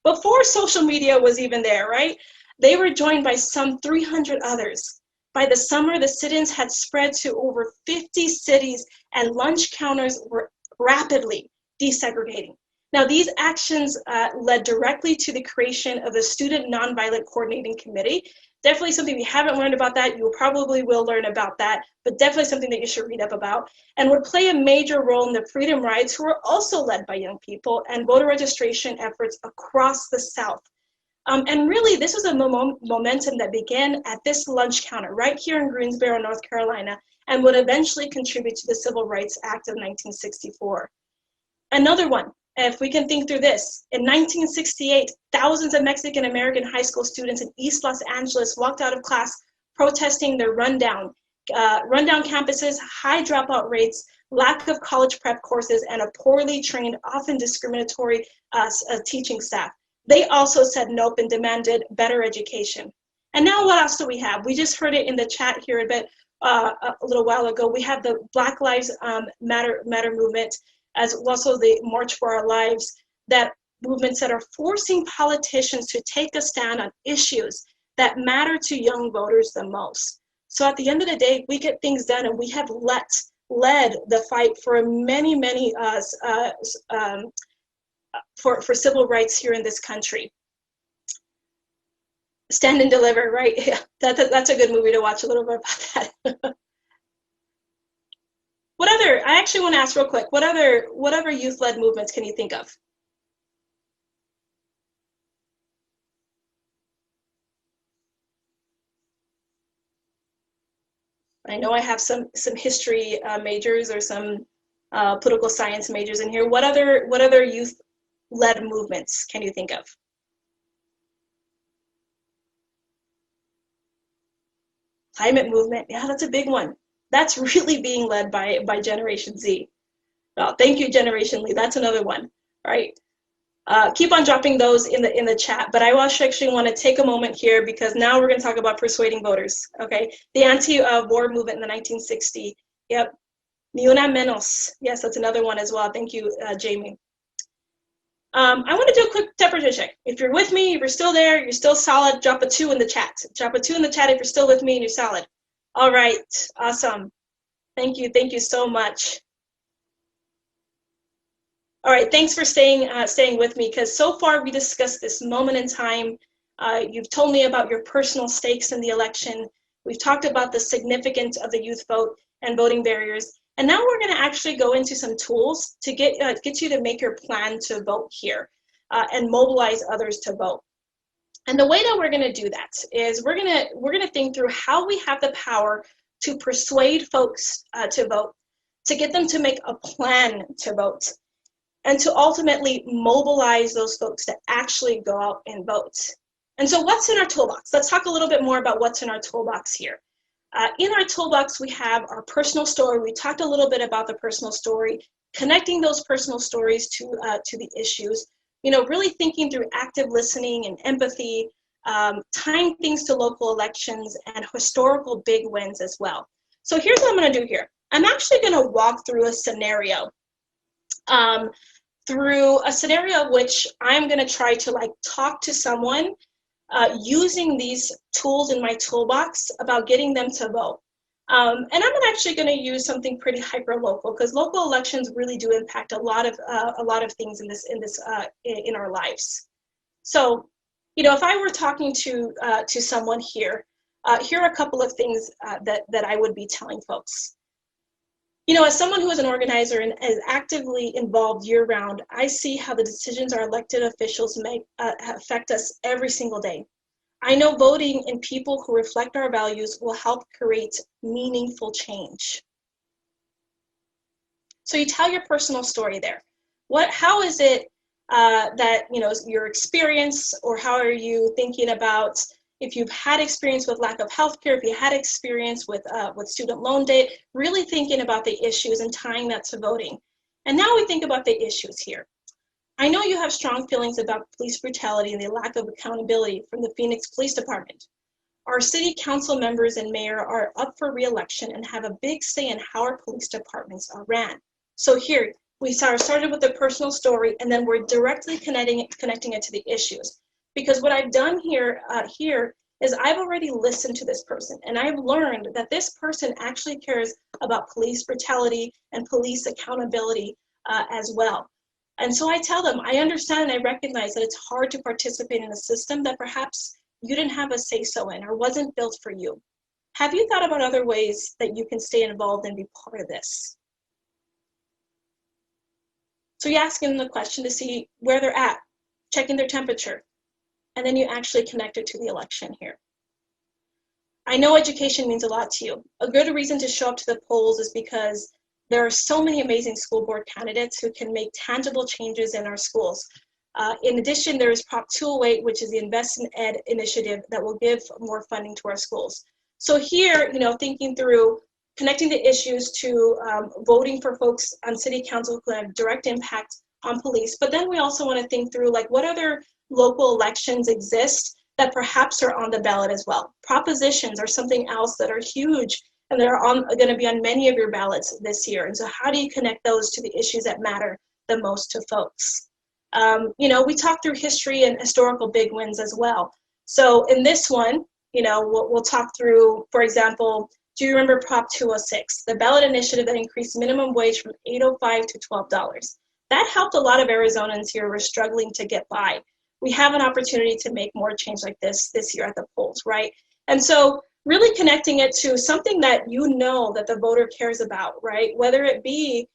before social media was even there, right? They were joined by some 300 others. By the summer, the sit-ins had spread to over 50 cities, and lunch counters were rapidly desegregating. Now, these actions led directly to the creation of the Student Nonviolent Coordinating Committee. Definitely something we haven't learned about that. You probably will learn about that, but definitely something that you should read up about, and would play a major role in the freedom rides, who were also led by young people, and voter registration efforts across the South. And really, this was a momentum that began at this lunch counter right here in Greensboro, North Carolina, and would eventually contribute to the Civil Rights Act of 1964. Another one, if we can think through this, in 1968, thousands of Mexican-American high school students in East Los Angeles walked out of class protesting their rundown campuses, high dropout rates, lack of college prep courses, and a poorly trained, often discriminatory teaching staff. They also said nope and demanded better education. And now what else do we have? We just heard it in the chat here a little while ago. We have the Black Lives Matter movement, as also the March for Our Lives, that movements that are forcing politicians to take a stand on issues that matter to young voters the most. So at the end of the day, we get things done, and we have led the fight for many for civil rights here in this country. Stand and Deliver, right? Yeah, that's a good movie to watch a little bit about that. What other, I actually want to ask real quick, what other youth-led movements can you think of? I know I have some history majors or some political science majors in here. What other youth-led movements can you think of? Climate movement, yeah, that's a big one. That's really being led by Generation Z. Well, thank you, Generation Z. That's another one, right? Keep on dropping those in the chat, but I also actually want to take a moment here because now we're going to talk about persuading voters, okay? The anti-war movement in the 1960s. Yep, Ni Una Menos. Yes, that's another one as well. Thank you, Jamie. I want to do a quick temperature check. If you're with me, if you're still there, you're still solid, drop a 2 in the chat. Drop a 2 in the chat if you're still with me and you're solid. All right, awesome. Thank you so much. All right, thanks for staying with me, because so far we discussed this moment in time. You've told me about your personal stakes in the election. We've talked about the significance of the youth vote and voting barriers. And now we're going to actually go into some tools to get you to make your plan to vote here and mobilize others to vote. And the way that we're going to do that is we're going to think through how we have the power to persuade folks to vote, to get them to make a plan to vote, and to ultimately mobilize those folks to actually go out and vote. And so what's in our toolbox? Let's talk a little bit more about what's in our toolbox here. In our toolbox, we have our personal story. We talked a little bit about the personal story, connecting those personal stories to the issues, you know, really thinking through active listening and empathy, tying things to local elections and historical big wins as well. So here's what I'm going to do here. I'm actually going to walk through a scenario. Which I'm going to try to like talk to someone using these tools in my toolbox about getting them to vote. And I'm actually going to use something pretty hyper local, because local elections really do impact a lot of things in our lives. So, you know, if I were talking to someone here, here are a couple of things that I would be telling folks. You know, as someone who is an organizer and is actively involved year-round, I see how the decisions our elected officials make affect us every single day. I know voting in people who reflect our values will help create meaningful change. So you tell your personal story there. How is it that, you know, your experience, or how are you thinking about if you've had experience with lack of healthcare, if you had experience with student loan debt, really thinking about the issues and tying that to voting. And now we think about the issues here. I know you have strong feelings about police brutality and the lack of accountability from the Phoenix Police Department. Our city council members and mayor are up for re-election and have a big say in how our police departments are ran. So here, we started with the personal story, and then we're directly connecting it to the issues. Because what I've done here is I've already listened to this person, and I've learned that this person actually cares about police brutality and police accountability as well. And so I tell them, I understand and I recognize that it's hard to participate in a system that perhaps you didn't have a say-so in or wasn't built for you. Have you thought about other ways that you can stay involved and be part of this? So you ask them the question to see where they're at, checking their temperature, and then you actually connect it to the election here. I know education means a lot to you. A good reason to show up to the polls is because there are so many amazing school board candidates who can make tangible changes in our schools. In addition, there is Prop 208, which is the Invest in Ed initiative that will give more funding to our schools. So here, you know, thinking through connecting the issues to voting for folks on city council who have direct impact on police, but then we also want to think through like what other local elections exist that perhaps are on the ballot as well. Propositions are something else that are huge, and they're going to be on many of your ballots this year. And so how do you connect those to the issues that matter the most to folks? You know, we talk through history and historical big wins as well. So in this one, you know, we'll talk through, for example, do you remember Prop 206, the ballot initiative that increased minimum wage from $8.05 to $12? That helped a lot of Arizonans here who were struggling to get by. We have an opportunity to make more change like this year at the polls, right? And so really connecting it to something that you know that the voter cares about, right? Whether it be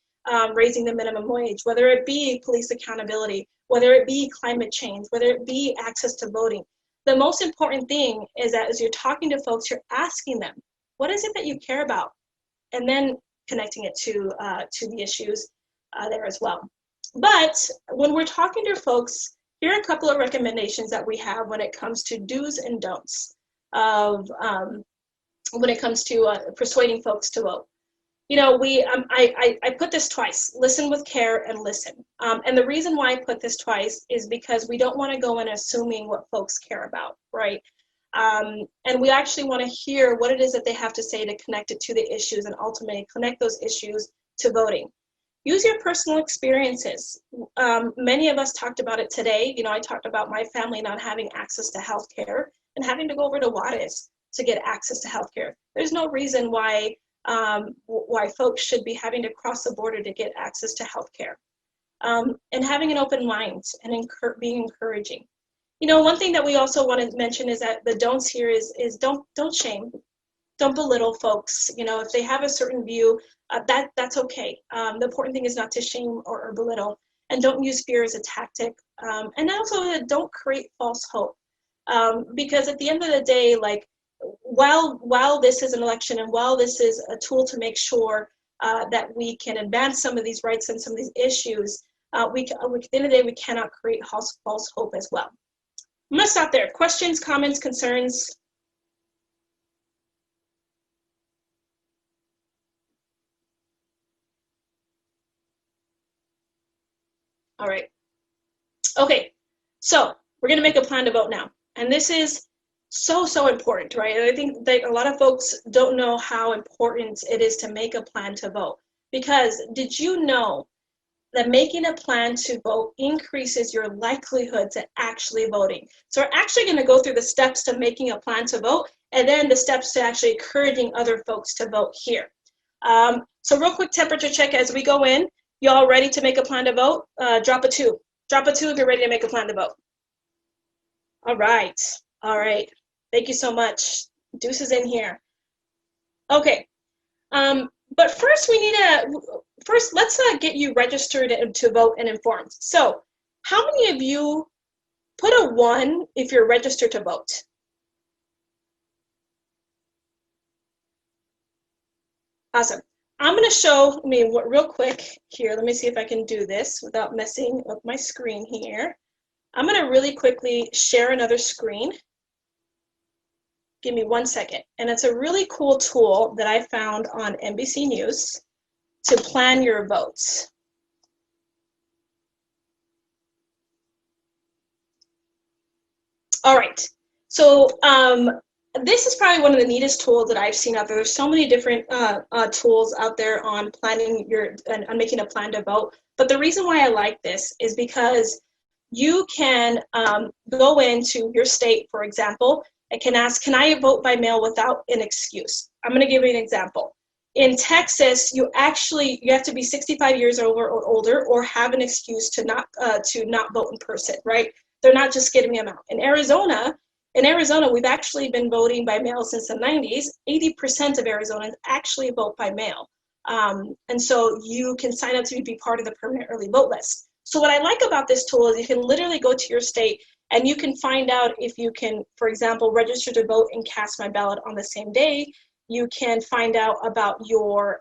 raising the minimum wage, whether it be police accountability, whether it be climate change, whether it be access to voting. The most important thing is that as you're talking to folks, you're asking them, what is it that you care about? And then connecting it to the issues there as well. But when we're talking to folks, here are a couple of recommendations that we have when it comes to do's and don'ts of when it comes to persuading folks to vote. You know, I put this twice: listen with care and listen. And the reason why I put this twice is because we don't want to go in assuming what folks care about, right? And we actually want to hear what it is that they have to say to connect it to the issues and ultimately connect those issues to voting. Use your personal experiences. Many of us talked about it today. You know, I talked about my family not having access to healthcare and having to go over to Juarez to get access to healthcare. There's no reason why folks should be having to cross the border to get access to healthcare. And having an open mind and being encouraging. You know, one thing that we also want to mention is that the don'ts here is don't shame, don't belittle folks. You know, if they have a certain view, that's okay. The important thing is not to shame or belittle, and don't use fear as a tactic. And also don't create false hope, because at the end of the day, like while this is an election and while this is a tool to make sure that we can advance some of these rights and some of these issues, at the end of the day, we cannot create false hope as well. I'm going to stop there. Questions, comments, concerns? All right. Okay, so we're going to make a plan to vote now. And this is so important, right? And I think that a lot of folks don't know how important it is to make a plan to vote. Because did you know that making a plan to vote increases your likelihood to actually voting? So we're actually going to go through the steps to making a plan to vote, and then the steps to actually encouraging other folks to vote here. So real quick temperature check as we go in. Y'all ready to make a plan to vote? Drop a 2. Drop a 2 if you're ready to make a plan to vote. All right. All right. Thank you so much. Deuce is in here. Okay. But first we need let's get you registered to vote and informed. So how many of you put a 1 if you're registered to vote? Awesome. I'm going to show real quick here. Let me see if I can do this without messing up my screen here. I'm going to really quickly share another screen. Give me 1 second. And it's a really cool tool that I found on NBC News to plan your votes. All right. So this is probably one of the neatest tools that I've seen out there. There's so many different tools out there on planning on making a plan to vote. But the reason why I like this is because you can go into your state, for example, and can ask, can I vote by mail without an excuse? I'm going to give you an example. In Texas, you have to be 65 years or older or have an excuse to not vote in person, right? They're not just getting them out. In Arizona, we've actually been voting by mail since the 90s. 80% of Arizonans actually vote by mail. And so you can sign up to be part of the permanent early vote list. So what I like about this tool is you can literally go to your state and you can find out if you can, for example, register to vote and cast my ballot on the same day. You can find out about your,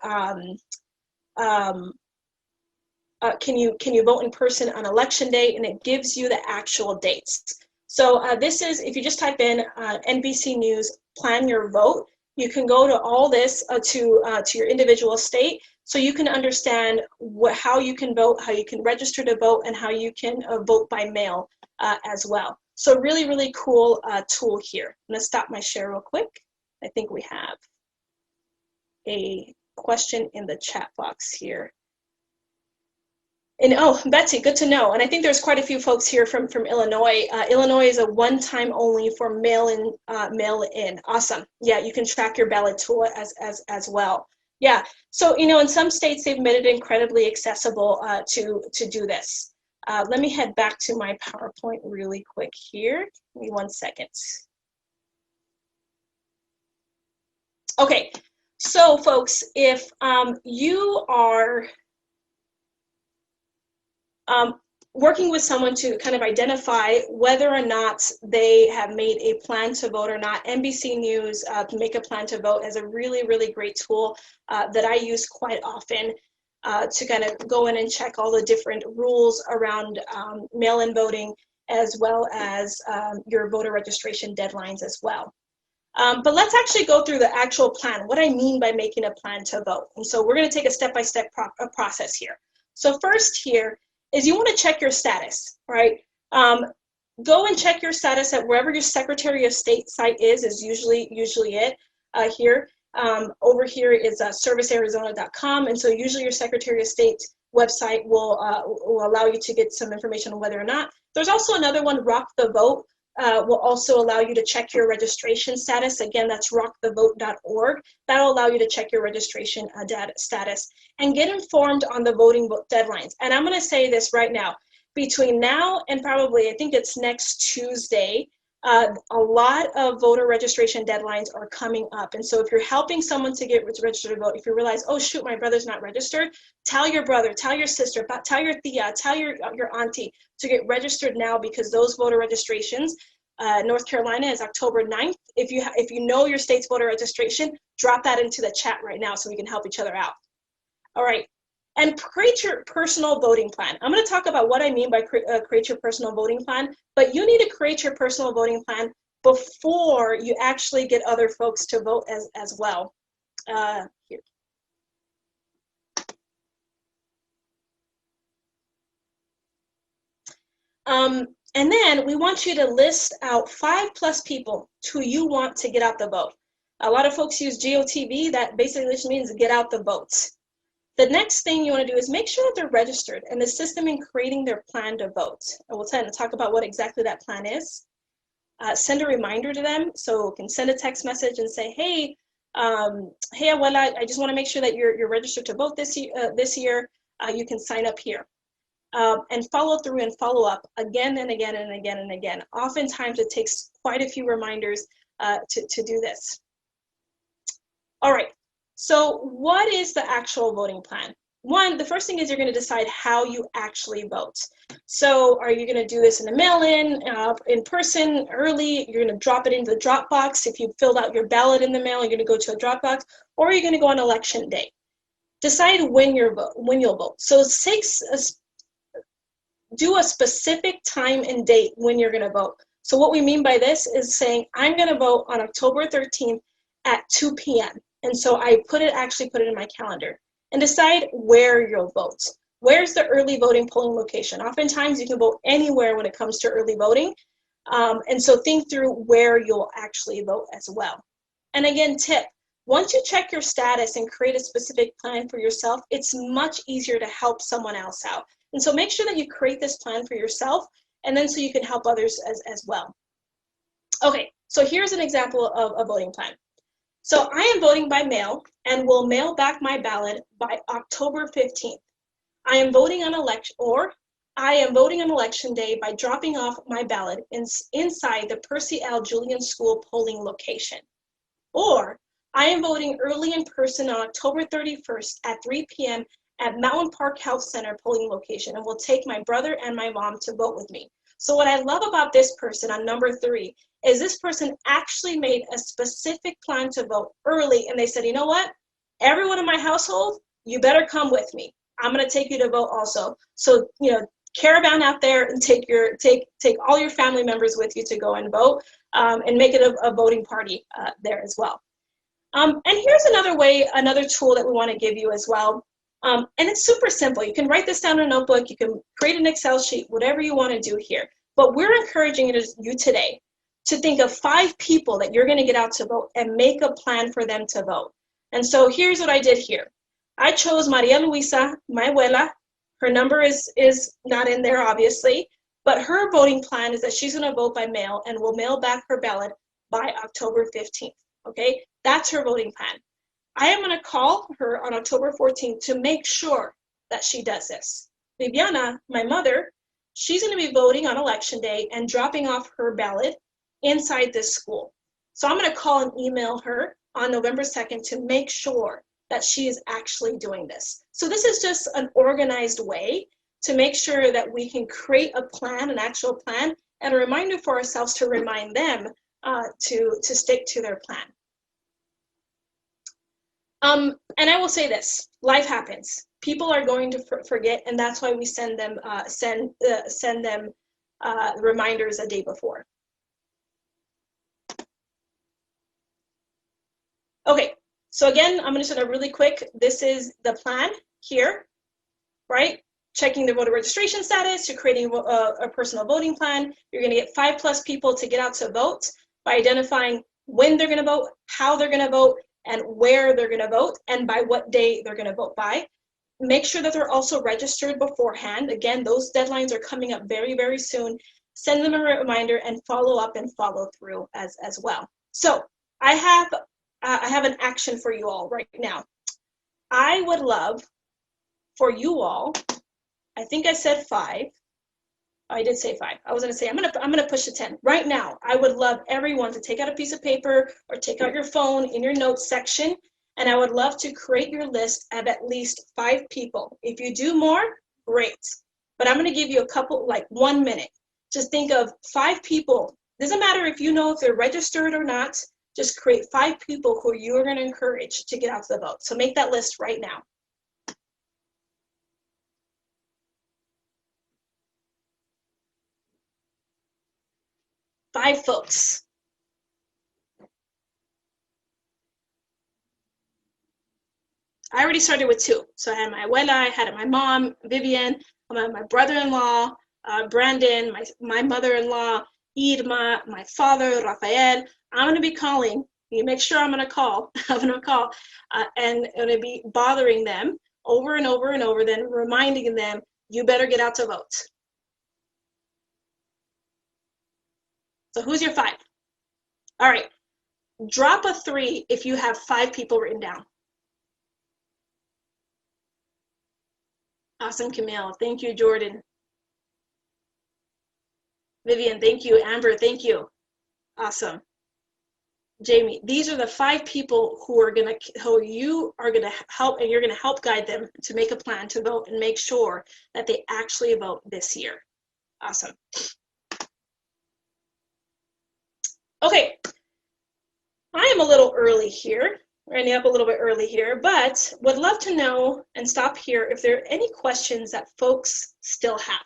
can you vote in person on election day, and it gives you the actual dates. So this is, if you just type in NBC News, plan your vote, you can go to all this to your individual state, so you can understand how you can vote, how you can register to vote, and how you can vote by mail as well. So really, really cool tool here. I'm gonna stop my share real quick. I think we have a question in the chat box here. And oh, Betsy, good to know. And I think there's quite a few folks here from Illinois. Illinois is a one-time only for mail-in. Awesome. Yeah, you can track your ballot tool as well. Yeah. So in some states they've made it incredibly accessible to do this. Let me head back to my PowerPoint really quick here. Give me 1 second. Okay. So folks, if you are working with someone to kind of identify whether or not they have made a plan to vote or not, NBC News Make a Plan to Vote is a really, really great tool that I use quite often to kind of go in and check all the different rules around mail-in voting, as well as your voter registration deadlines as well. But let's actually go through the actual plan, what I mean by making a plan to vote. And so we're going to take a step-by-step process here. So first here is you want to check your status, right? Go and check your status at wherever your Secretary of State site is usually it here. Over here is servicearizona.com, and so usually your Secretary of State website will allow you to get some information on whether or not. There's also another one, Rock the Vote, will also allow you to check your registration status. Again, that's rockthevote.org. That'll allow you to check your registration status and get informed on the voting deadlines. And I'm going to say this right now. Between now and probably, I think it's next Tuesday, a lot of voter registration deadlines are coming up. And so if you're helping someone to get registered to vote, if you realize, oh shoot, my brother's not registered, tell your brother, tell your sister, tell your tia, tell your auntie to get registered now, because those voter registrations, North Carolina is October 9th. If you know your state's voter registration, drop that into the chat right now so we can help each other out. All right. And create your personal voting plan. I'm going to talk about what I mean by create your personal voting plan, but you need to create your personal voting plan before you actually get other folks to vote as well. Here. And then we want you to list out 5+ people who you want to get out the vote. A lot of folks use GOTV. That basically just means get out the votes. The next thing you want to do is make sure that they're registered and the system in creating their plan to vote. And we'll talk about what exactly that plan is. Send a reminder to them, so you can send a text message and say, hey, hey, abuela, I just want to make sure that you're registered to vote this year. You can sign up here. And follow through and follow up again and again and again and again. Oftentimes it takes quite a few reminders to do this. All right. So what is the actual voting plan? One, the first thing is you're going to decide how you actually vote. So are you going to do this in a mail-in, in person, early? You're going to drop it into the drop box. If you filled out your ballot in the mail, you're going to go to a drop box, or are you going to go on election day? Decide when you'll vote. So do a specific time and date when you're going to vote. So what we mean by this is saying, I'm going to vote on October 13th at 2 p.m. And so I actually put it in my calendar. And decide where you'll vote. Where's the early voting polling location? Oftentimes you can vote anywhere when it comes to early voting. And so think through where you'll actually vote as well. And again, tip, once you check your status and create a specific plan for yourself, it's much easier to help someone else out. And so make sure that you create this plan for yourself, and then so you can help others as well. Okay, so here's an example of a voting plan. So I am voting by mail and will mail back my ballot by October 15th. I am voting on election day by dropping off my ballot inside the Percy L. Julian School polling location. Or I am voting early in person on October 31st at 3 p.m. at Mountain Park Health Center polling location, and will take my brother and my mom to vote with me. So what I love about this person on number 3 is this person actually made a specific plan to vote early, and they said, you know what? Everyone in my household, you better come with me. I'm going to take you to vote also. So, caravan out there and take all your family members with you to go and vote, and make it a voting party there as well. And here's another tool that we want to give you as well. And it's super simple. You can write this down in a notebook. You can create an Excel sheet, whatever you want to do here. But we're encouraging you today to think of 5 people that you're going to get out to vote and make a plan for them to vote. And so here's what I did here. I chose Maria Luisa, my abuela. Her number is not in there, obviously, but her voting plan is that she's going to vote by mail and will mail back her ballot by October 15th. Okay, that's her voting plan. I am going to call her on October 14th to make sure that she does this. Viviana, my mother, she's going to be voting on election day and dropping off her ballot inside this school. So I'm going to call and email her on November 2nd to make sure that she is actually doing this. So this is just an organized way to make sure that we can create a plan, an actual plan, and a reminder for ourselves to remind them to stick to their plan. And I will say this: life happens. People are going to forget, and that's why we send them reminders a day before. Okay, so again, I'm gonna start really quick. This is the plan here, right? Checking the voter registration status, you're creating a personal voting plan. You're gonna get 5+ people to get out to vote by identifying when they're gonna vote, how they're gonna vote, and where they're gonna vote, and by what day they're gonna vote by. Make sure that they're also registered beforehand. Again, those deadlines are coming up very, very soon. Send them a reminder and follow up and follow through as well. So I have an action for you all right now. I would love for you all, I think I said 5. I did say 5. I was gonna say I'm gonna push to 10. Right now, I would love everyone to take out a piece of paper or take out your phone in your notes section, and I would love to create your list of at least 5 people. If you do more, great. But I'm gonna give you a couple, like 1 minute. Just think of 5 people. Doesn't matter if you know if they're registered or not, just create 5 people who you are gonna encourage to get out to the vote. So make that list right now. 5 folks. I already started with 2. So I had my abuela, I had my mom, Vivian, my brother-in-law, Brandon, my mother-in-law, Irma, my father, Rafael. I'm going to be calling. You make sure I'm going to call. I'm going to call and I'm going to be bothering them over and over and over, then reminding them, you better get out to vote. So who's your 5? All right. Drop a 3 if you have 5 people written down. Awesome, Camille. Thank you, Jordan. Vivian, thank you. Amber, thank you. Awesome. Jamie, these are the 5 people who you are gonna help, and you're gonna help guide them to make a plan to vote and make sure that they actually vote this year. Awesome. Okay, I am a little early here, running up a little bit early here, but would love to know and stop here if there are any questions that folks still have.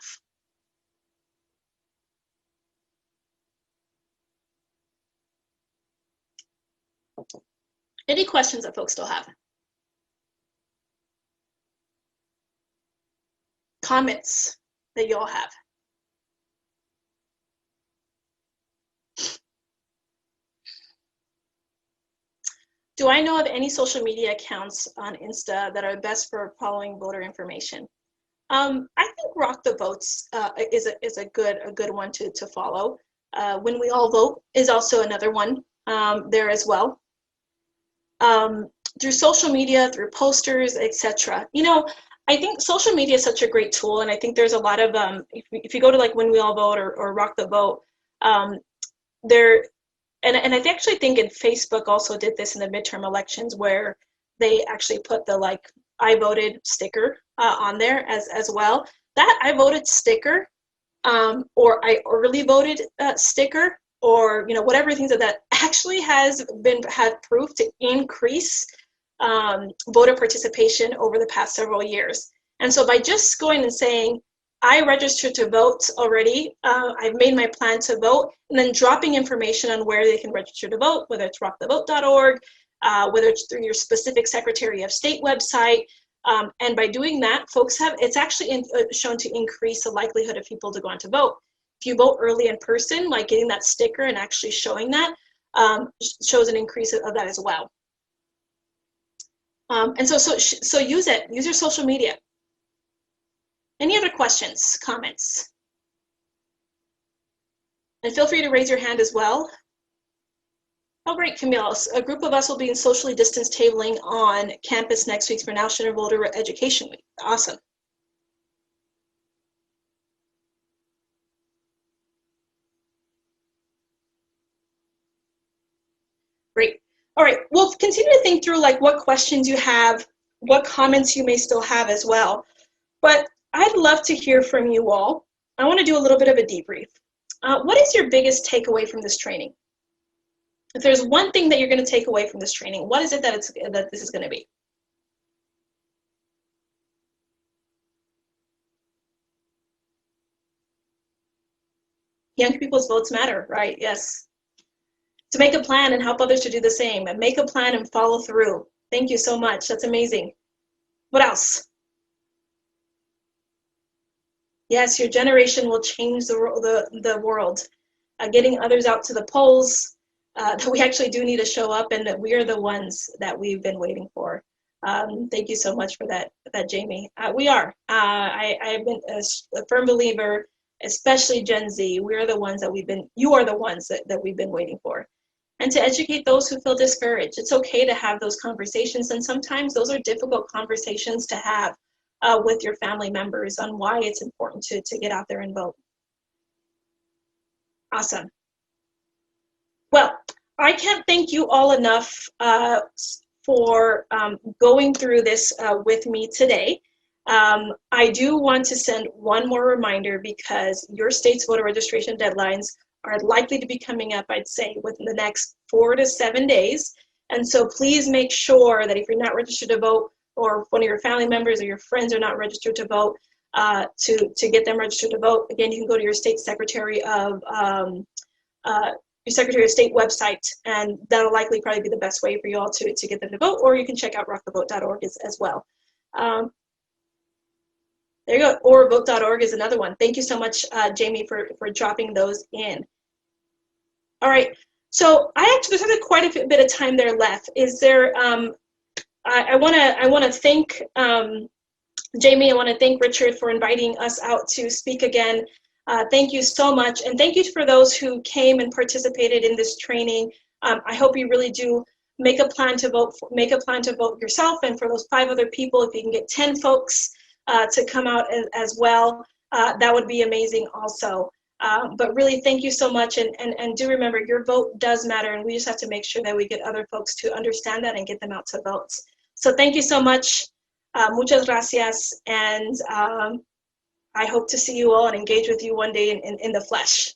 Any questions that folks still have? Comments that you all have? Do I know of any social media accounts on Insta that are best for following voter information? I think Rock the Votes is a good one to follow. When We All Vote is also another one there as well. Through social media, through posters, etc. You know, I think social media is such a great tool, and I think there's a lot of if you go to like When We All Vote or Rock the Vote, there. And I actually think in Facebook also did this in the midterm elections where they actually put the like I voted sticker on there as well. That I voted sticker or I early voted sticker or whatever things that actually had proof to increase voter participation over the past several years. And so by just going and saying I registered to vote already. I've made my plan to vote, and then dropping information on where they can register to vote, whether it's rockthevote.org, whether it's through your specific Secretary of State website. And by doing that, it's actually shown to increase the likelihood of people to go on to vote. If you vote early in person, like getting that sticker and actually showing that, shows an increase of that as well. And so use it. Use your social media. Any other questions, comments? And feel free to raise your hand as well. Oh, great, Camille. A group of us will be in socially distanced tabling on campus next week for National Voter Education Week. Awesome. Great. All right, we'll continue to think through like what questions you have, what comments you may still have as well. But I'd love to hear from you all. I want to do a little bit of a debrief. What is your biggest takeaway from this training? If there's one thing that you're going to take away from this training, what is it that this is going to be? Young people's votes matter, right? Yes. to make a plan and help others to do the same, and make a plan and follow through. Thank you so much. That's amazing. What else? Yes, your generation will change the world. Getting others out to the polls, that we actually do need to show up, and that we are the ones that we've been waiting for. Thank you so much for that Jamie. We are. I've been a firm believer, especially Gen Z. We are the ones that you are the ones that we've been waiting for. And to educate those who feel discouraged. It's okay to have those conversations, and sometimes those are difficult conversations to have with your family members on why it's important to get out there and vote. Awesome. Well, I can't thank you all enough for going through this with me today. I do want to send one more reminder, because your state's voter registration deadlines are likely to be coming up, I'd say, within the next 4 to 7 days. And so please make sure that if you're not registered to vote, or if one of your family members or your friends are not registered to vote, to get them registered to vote. Again, you can go to your state Secretary of State website, and that'll likely probably be the best way for you all to get them to vote, or you can check out rockthevote.org as well. There you go, or vote.org is another one. Thank you so much, Jamie, for dropping those in. All right, so there's actually quite a bit of time there left. Is there, I want to thank Jamie, I want to thank Richard for inviting us out to speak again. Thank you so much, and thank you for those who came and participated in this training. I hope you really do make a plan to vote. Make a plan to vote yourself, and for those 5 other people, if you can get 10 folks to come out as well, that would be amazing also. But really, thank you so much, and do remember, your vote does matter, and we just have to make sure that we get other folks to understand that and get them out to vote. So thank you so much. Muchas gracias, and I hope to see you all and engage with you one day in the flesh.